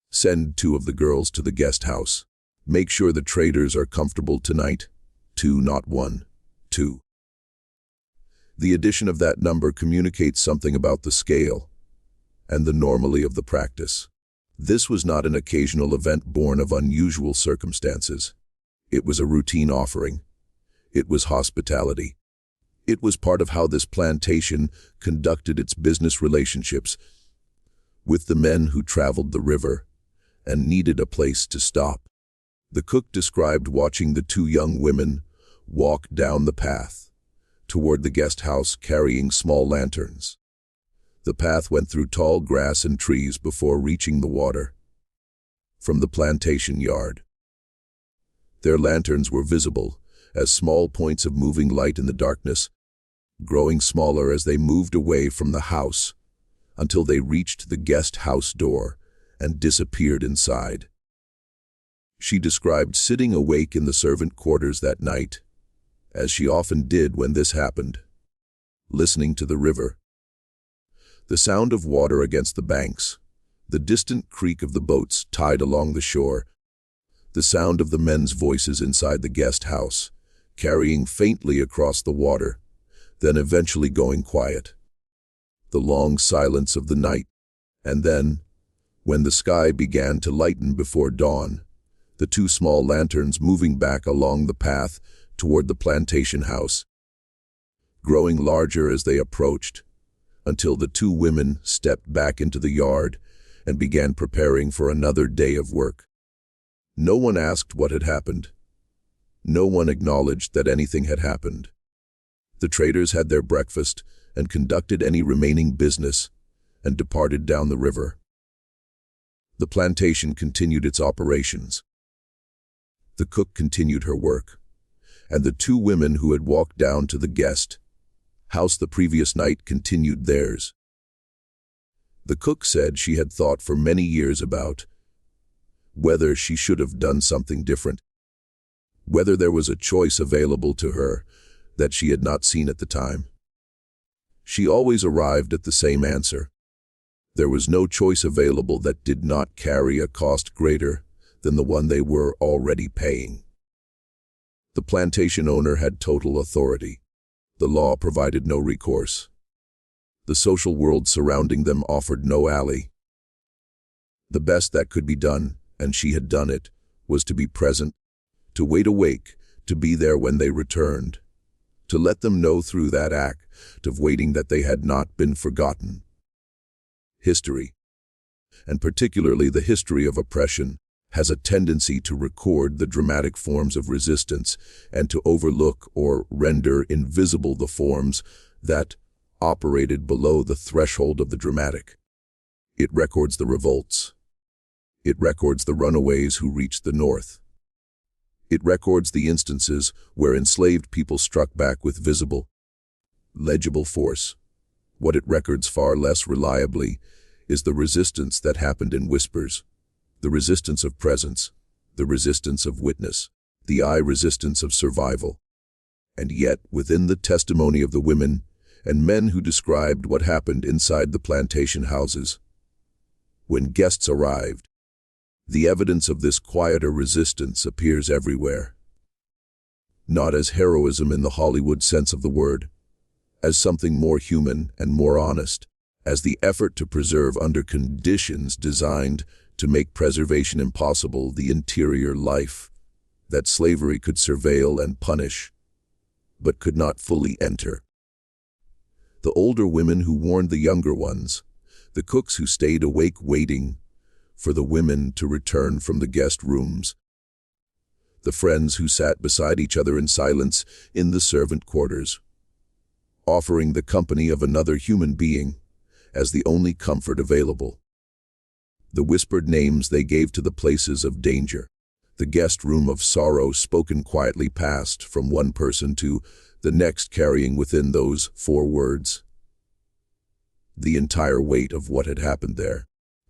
Send 2 of the girls to the guest house. Make sure the traders are comfortable tonight. 2, not 1. 2. The addition of that number communicates something about the scale and the normality of the practice. This was not an occasional event born of unusual circumstances. It was a routine offering. It was hospitality. It was part of how this plantation conducted its business relationships with the men who traveled the river and needed a place to stop. The cook described watching the 2 young women walk down the path, toward the guest house carrying small lanterns. The path went through tall grass and trees before reaching the water. From the plantation yard. Their lanterns were visible as small points of moving light in the darkness, growing smaller as they moved away from the house until they reached the guest house door and disappeared inside. She described sitting awake in the servant quarters that night, as she often did when this happened, listening to the river. The sound of water against the banks, the distant creak of the boats tied along the shore, the sound of the men's voices inside the guest house, carrying faintly across the water, then eventually going quiet. The long silence of the night, and then, when the sky began to lighten before dawn, the two small lanterns moving back along the path toward the plantation house, growing larger as they approached, until the two women stepped back into the yard and began preparing for another day of work. No one asked what had happened. No one acknowledged that anything had happened. The traders had their breakfast and conducted any remaining business and departed down the river. The plantation continued its operations. The cook continued her work, and the two women who had walked down to the guest house the previous night continued theirs. The cook said she had thought for many years about whether she should have done something different, whether there was a choice available to her that she had not seen at the time. She always arrived at the same answer. There was no choice available that did not carry a cost greater than the one they were already paying. The plantation owner had total authority. The law provided no recourse. The social world surrounding them offered no ally. The best that could be done, and she had done it, was to be present, to wait awake, to be there when they returned, to let them know through that act of waiting that they had not been forgotten. History, and particularly the history of oppression, has a tendency to record the dramatic forms of resistance and to overlook or render invisible the forms that operated below the threshold of the dramatic. It records the revolts. It records the runaways who reached the north. It records the instances where enslaved people struck back with visible, legible force. What it records far less reliably is the resistance that happened in whispers, the resistance of presence, the resistance of witness, the resistance of survival. And yet, within the testimony of the women and men who described what happened inside the plantation houses, when guests arrived, the evidence of this quieter resistance appears everywhere. Not as heroism in the Hollywood sense of the word, as something more human and more honest, as the effort to preserve under conditions designed to make preservation impossible the interior life that slavery could surveil and punish, but could not fully enter. The older women who warned the younger ones, the cooks who stayed awake waiting for the women to return from the guest rooms, the friends who sat beside each other in silence in the servant quarters, offering the company of another human being as the only comfort available. The whispered names they gave to the places of danger, the guest room of sorrow spoken quietly passed from one person to the next, carrying within those 4 words the entire weight of what had happened there.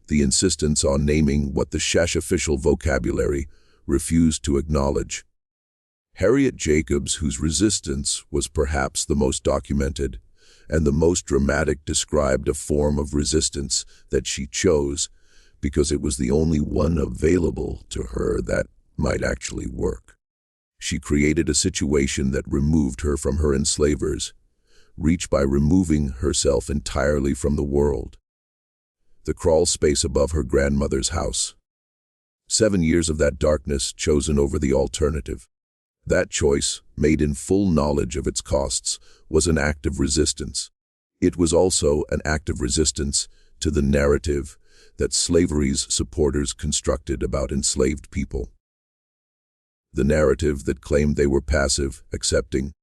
The insistence on naming what the Shash official vocabulary refused to acknowledge. Harriet Jacobs, whose resistance was perhaps the most documented and the most dramatic, described a form of resistance that she chose because it was the only one available to her that might actually work. She created a situation that removed her from her enslavers, reached by removing herself entirely from the world. The crawl space above her grandmother's house. 7 years of that darkness chosen over the alternative. That choice, made in full knowledge of its costs, was an act of resistance. It was also an act of resistance to the narrative that slavery's supporters constructed about enslaved people. The narrative that claimed they were passive, accepting,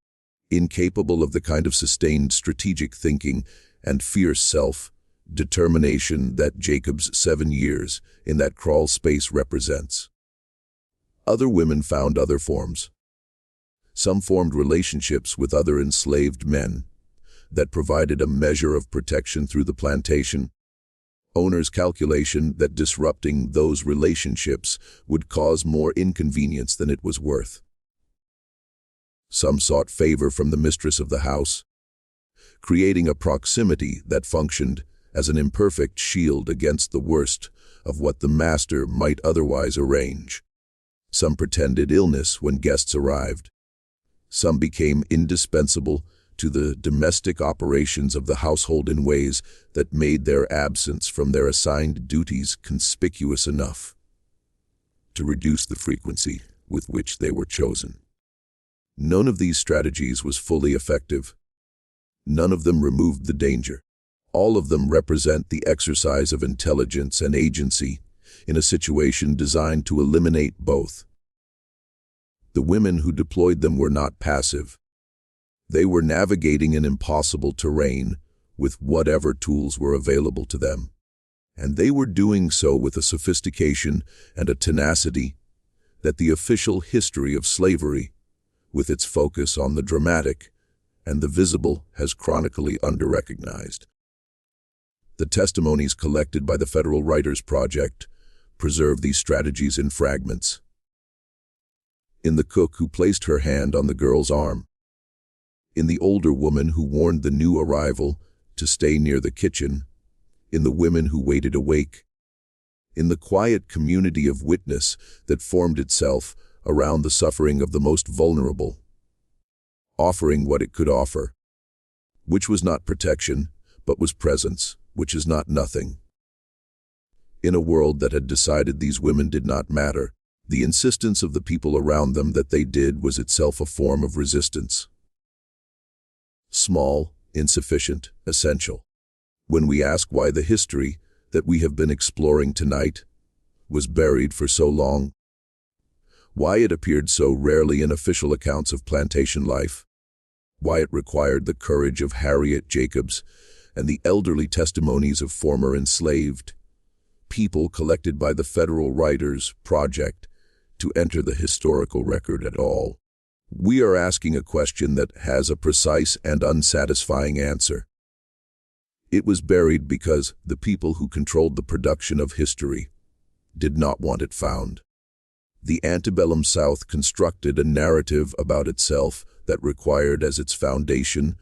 incapable of the kind of sustained strategic thinking and fierce self-determination that Jacobs' 7 years in that crawl space represents. Other women found other forms. Some formed relationships with other enslaved men that provided a measure of protection through the plantation owner's calculation that disrupting those relationships would cause more inconvenience than it was worth. Some sought favor from the mistress of the house, creating a proximity that functioned as an imperfect shield against the worst of what the master might otherwise arrange. Some pretended illness when guests arrived. Some became indispensable to the domestic operations of the household in ways that made their absence from their assigned duties conspicuous enough to reduce the frequency with which they were chosen. None of these strategies was fully effective. None of them removed the danger. All of them represent the exercise of intelligence and agency in a situation designed to eliminate both. The women who deployed them were not passive. They were navigating an impossible terrain with whatever tools were available to them. And they were doing so with a sophistication and a tenacity that the official history of slavery, with its focus on the dramatic and the visible, has chronically under-recognized. The testimonies collected by the Federal Writers Project preserve these strategies in fragments. In the cook who placed her hand on the girl's arm, in the older woman who warned the new arrival to stay near the kitchen, in the women who waited awake, in the quiet community of witness that formed itself around the suffering of the most vulnerable, offering what it could offer, which was not protection, but was presence, which is not nothing. In a world that had decided these women did not matter, the insistence of the people around them that they did was itself a form of resistance. Small, insufficient, essential. When we ask why the history that we have been exploring tonight was buried for so long, why it appeared so rarely in official accounts of plantation life, why it required the courage of Harriet Jacobs and the elderly testimonies of former enslaved people collected by the Federal Writers Project to enter the historical record at all. We are asking a question that has a precise and unsatisfying answer. It was buried because the people who controlled the production of history did not want it found. The antebellum South constructed a narrative about itself that required as its foundation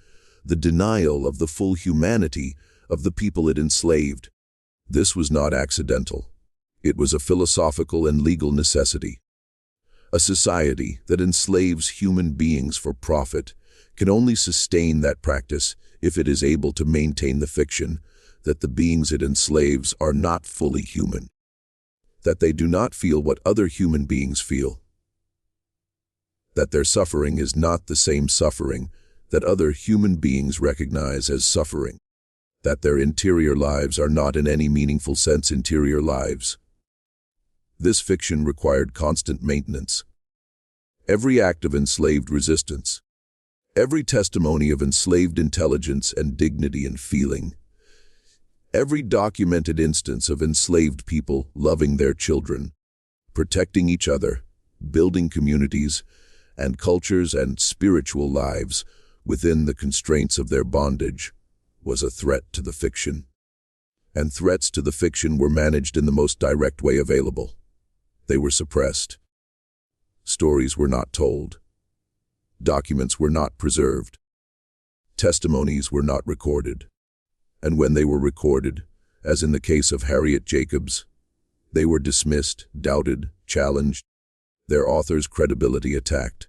the denial of the full humanity of the people it enslaved. This was not accidental. It was a philosophical and legal necessity. A society that enslaves human beings for profit can only sustain that practice if it is able to maintain the fiction that the beings it enslaves are not fully human, that they do not feel what other human beings feel, that their suffering is not the same suffering that other human beings recognize as suffering, that their interior lives are not in any meaningful sense interior lives. This fiction required constant maintenance. Every act of enslaved resistance, every testimony of enslaved intelligence and dignity and feeling, every documented instance of enslaved people loving their children, protecting each other, building communities and cultures and spiritual lives within the constraints of their bondage, was a threat to the fiction. And threats to the fiction were managed in the most direct way available. They were suppressed. Stories were not told. Documents were not preserved. Testimonies were not recorded. And when they were recorded, as in the case of Harriet Jacobs, they were dismissed, doubted, challenged, their author's credibility attacked.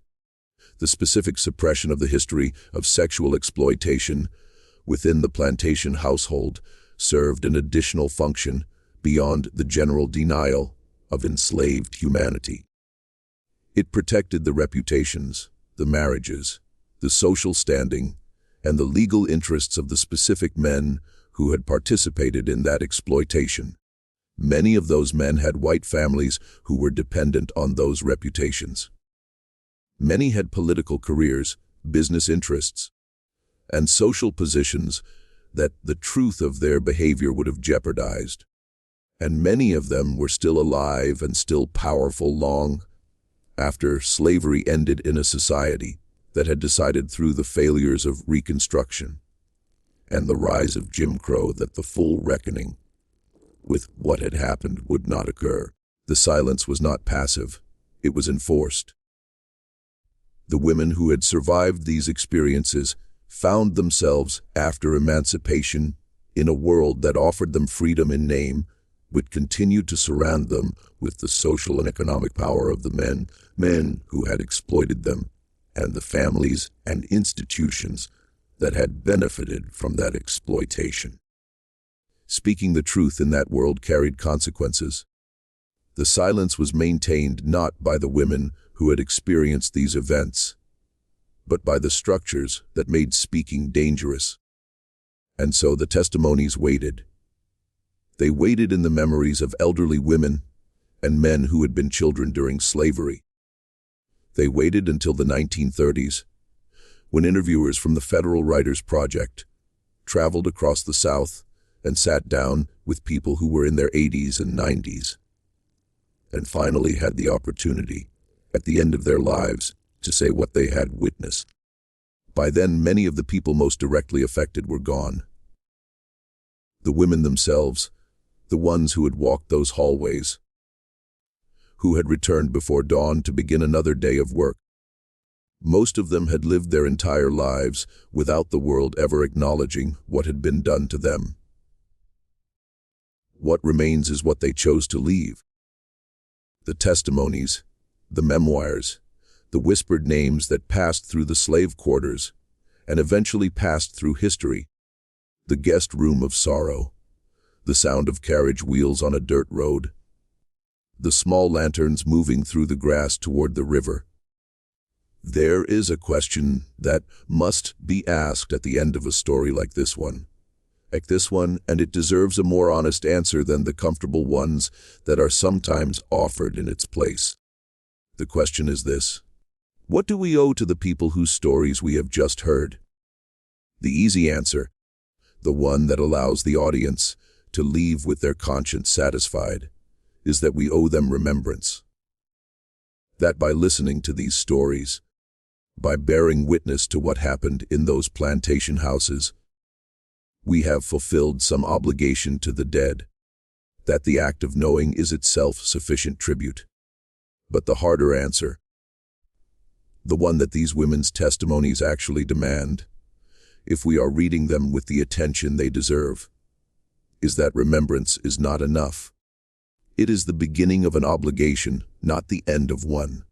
The specific suppression of the history of sexual exploitation within the plantation household served an additional function beyond the general denial of enslaved humanity. It protected the reputations, the marriages, the social standing, and the legal interests of the specific men who had participated in that exploitation. Many of those men had white families who were dependent on those reputations. Many had political careers business interests, and social positions that the truth of their behavior would have jeopardized. And many of them were still alive and still powerful long after slavery ended in a society that had decided through the failures of Reconstruction and the rise of Jim Crow that the full reckoning with what had happened would not occur. The silence was not passive, it was enforced. The women who had survived these experiences found themselves, after emancipation, in a world that offered them freedom in name, but continued to surround them with the social and economic power of the men who had exploited them, and the families and institutions that had benefited from that exploitation. Speaking the truth in that world carried consequences. The silence was maintained not by the women who had experienced these events, but by the structures that made speaking dangerous. And so the testimonies waited. They waited in the memories of elderly women and men who had been children during slavery. They waited until the 1930s, when interviewers from the Federal Writers Project traveled across the South and sat down with people who were in their 80s and 90s, and finally had the opportunity, at the end of their lives, to say what they had witnessed. By then, many of the people most directly affected were gone. The women themselves, the ones who had walked those hallways, who had returned before dawn to begin another day of work. Most of them had lived their entire lives without the world ever acknowledging what had been done to them. What remains is what they chose to leave. The testimonies, the memoirs, the whispered names that passed through the slave quarters and eventually passed through history, the guest room of sorrow, the sound of carriage wheels on a dirt road, the small lanterns moving through the grass toward the river. There is a question that must be asked at the end of a story like this one, and it deserves a more honest answer than the comfortable ones that are sometimes offered in its place. The question is this: what do we owe to the people whose stories we have just heard? The easy answer, the one that allows the audience to leave with their conscience satisfied, is that we owe them remembrance. That by listening to these stories, by bearing witness to what happened in those plantation houses, we have fulfilled some obligation to the dead, that the act of knowing is itself sufficient tribute. But the harder answer, the one that these women's testimonies actually demand, if we are reading them with the attention they deserve, is that remembrance is not enough. It is the beginning of an obligation, not the end of one.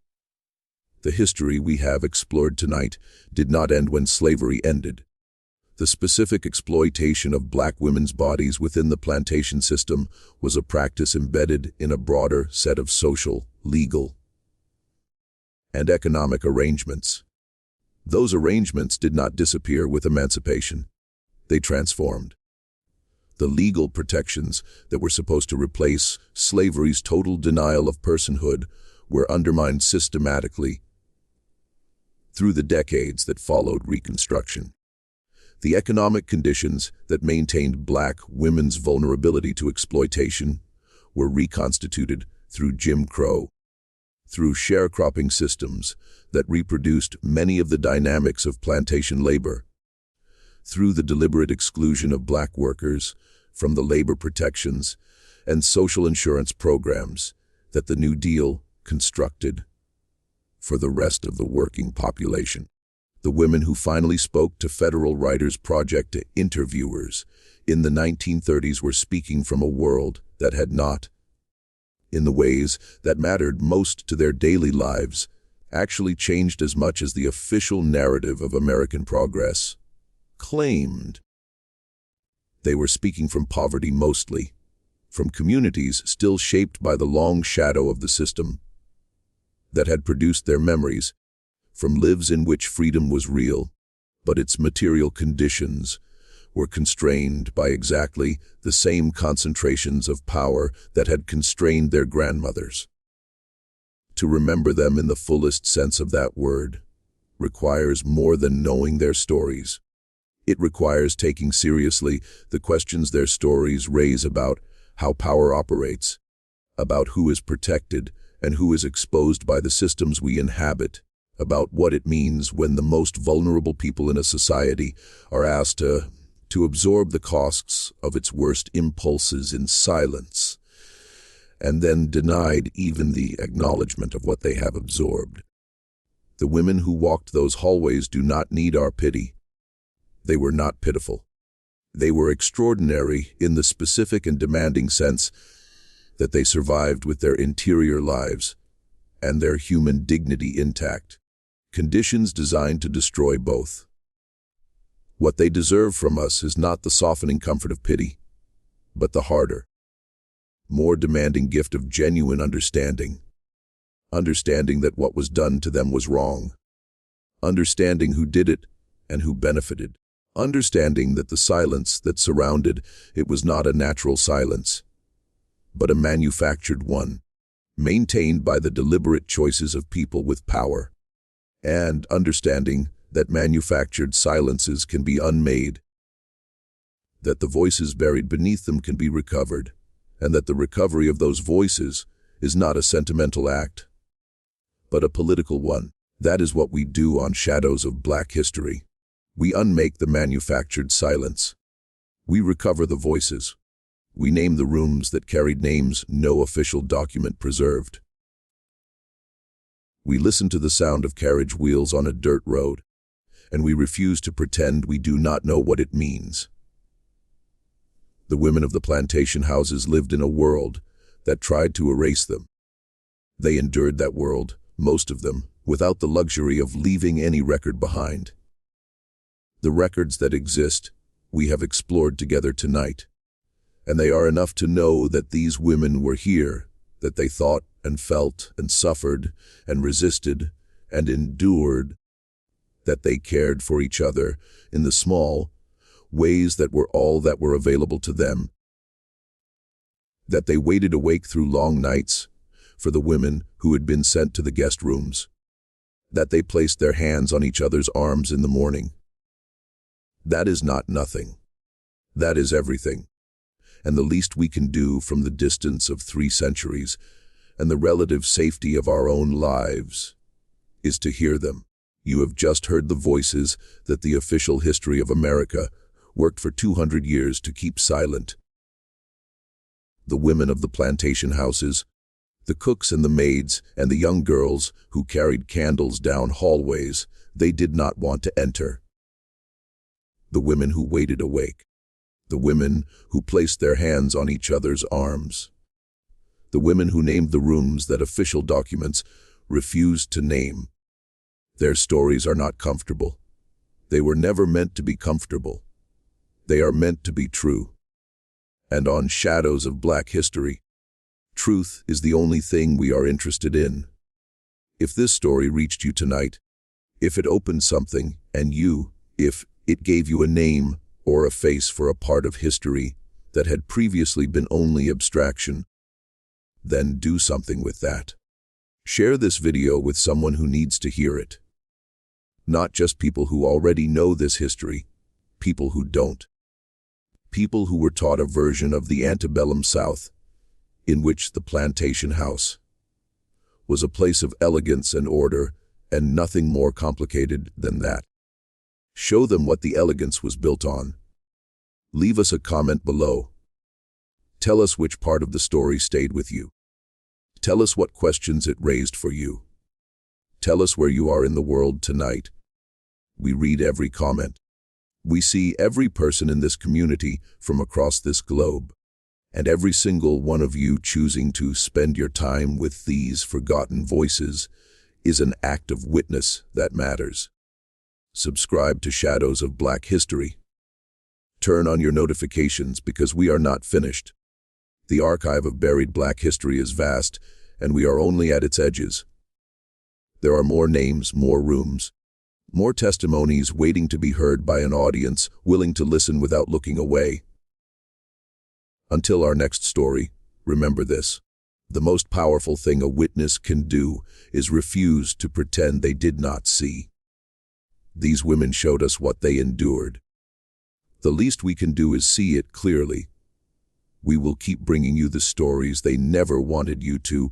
The history we have explored tonight did not end when slavery ended. The specific exploitation of black women's bodies within the plantation system was a practice embedded in a broader set of social, legal, and economic arrangements. Those arrangements did not disappear with emancipation. They transformed. The legal protections that were supposed to replace slavery's total denial of personhood were undermined systematically through the decades that followed Reconstruction. The economic conditions that maintained black women's vulnerability to exploitation were reconstituted through Jim Crow, through sharecropping systems that reproduced many of the dynamics of plantation labor, through the deliberate exclusion of black workers from the labor protections and social insurance programs that the New Deal constructed for the rest of the working population. The women who finally spoke to Federal Writers Project interviewers in the 1930s were speaking from a world that had not, in the ways that mattered most to their daily lives, actually changed as much as the official narrative of American progress claimed. They were speaking from poverty mostly, from communities still shaped by the long shadow of the system that had produced their memories, from lives in which freedom was real, but its material conditions were constrained by exactly the same concentrations of power that had constrained their grandmothers. To remember them in the fullest sense of that word requires more than knowing their stories. It requires taking seriously the questions their stories raise about how power operates, about who is protected and who is exposed by the systems we inhabit, about what it means when the most vulnerable people in a society are asked to absorb the costs of its worst impulses in silence, and then denied even the acknowledgement of what they have absorbed. The women who walked those hallways do not need our pity. They were not pitiful. They were extraordinary in the specific and demanding sense that they survived with their interior lives and their human dignity intact. Conditions designed to destroy both. What they deserve from us is not the softening comfort of pity, but the harder, more demanding gift of genuine understanding. Understanding that what was done to them was wrong. Understanding who did it and who benefited. Understanding that the silence that surrounded it was not a natural silence, but a manufactured one, maintained by the deliberate choices of people with power. And understanding that manufactured silences can be unmade, that the voices buried beneath them can be recovered, and that the recovery of those voices is not a sentimental act, but a political one. That is what we do on Shadows of Black History. We unmake the manufactured silence. We recover the voices. We name the rooms that carried names no official document preserved. We listen to the sound of carriage wheels on a dirt road, and we refuse to pretend we do not know what it means. The women of the plantation houses lived in a world that tried to erase them. They endured that world, most of them, without the luxury of leaving any record behind. The records that exist, we have explored together tonight, and they are enough to know that these women were here, that they thought and felt and suffered and resisted and endured, that they cared for each other in the small ways that were all that were available to them, that they waited awake through long nights for the women who had been sent to the guest rooms, that they placed their hands on each other's arms in the morning. That is not nothing. That is everything. And the least we can do from the distance of 3 centuries and the relative safety of our own lives is to hear them. You have just heard the voices that the official history of America worked for 200 years to keep silent. The women of the plantation houses, the cooks and the maids and the young girls who carried candles down hallways they did not want to enter. The women who waited awake. The women who placed their hands on each other's arms. The women who named the rooms that official documents refused to name. Their stories are not comfortable. They were never meant to be comfortable. They are meant to be true. And on Shadows of Black History, truth is the only thing we are interested in. If this story reached you tonight, if it opened something, and if it gave you a name or a face for a part of history that had previously been only abstraction, then do something with that. Share this video with someone who needs to hear it. Not just people who already know this history, people who don't. People who were taught a version of the antebellum South, in which the plantation house was a place of elegance and order and nothing more complicated than that. Show them what the elegance was built on. Leave us a comment below. Tell us which part of the story stayed with you. Tell us what questions it raised for you. Tell us where you are in the world tonight. We read every comment. We see every person in this community from across this globe, and every single one of you choosing to spend your time with these forgotten voices is an act of witness that matters. Subscribe to Shadows of Black History. Turn on your notifications because we are not finished. The archive of buried Black history is vast, and we are only at its edges. There are more names, more rooms, more testimonies waiting to be heard by an audience willing to listen without looking away. Until our next story, remember this. The most powerful thing a witness can do is refuse to pretend they did not see. These women showed us what they endured. The least we can do is see it clearly. We will keep bringing you the stories they never wanted you to,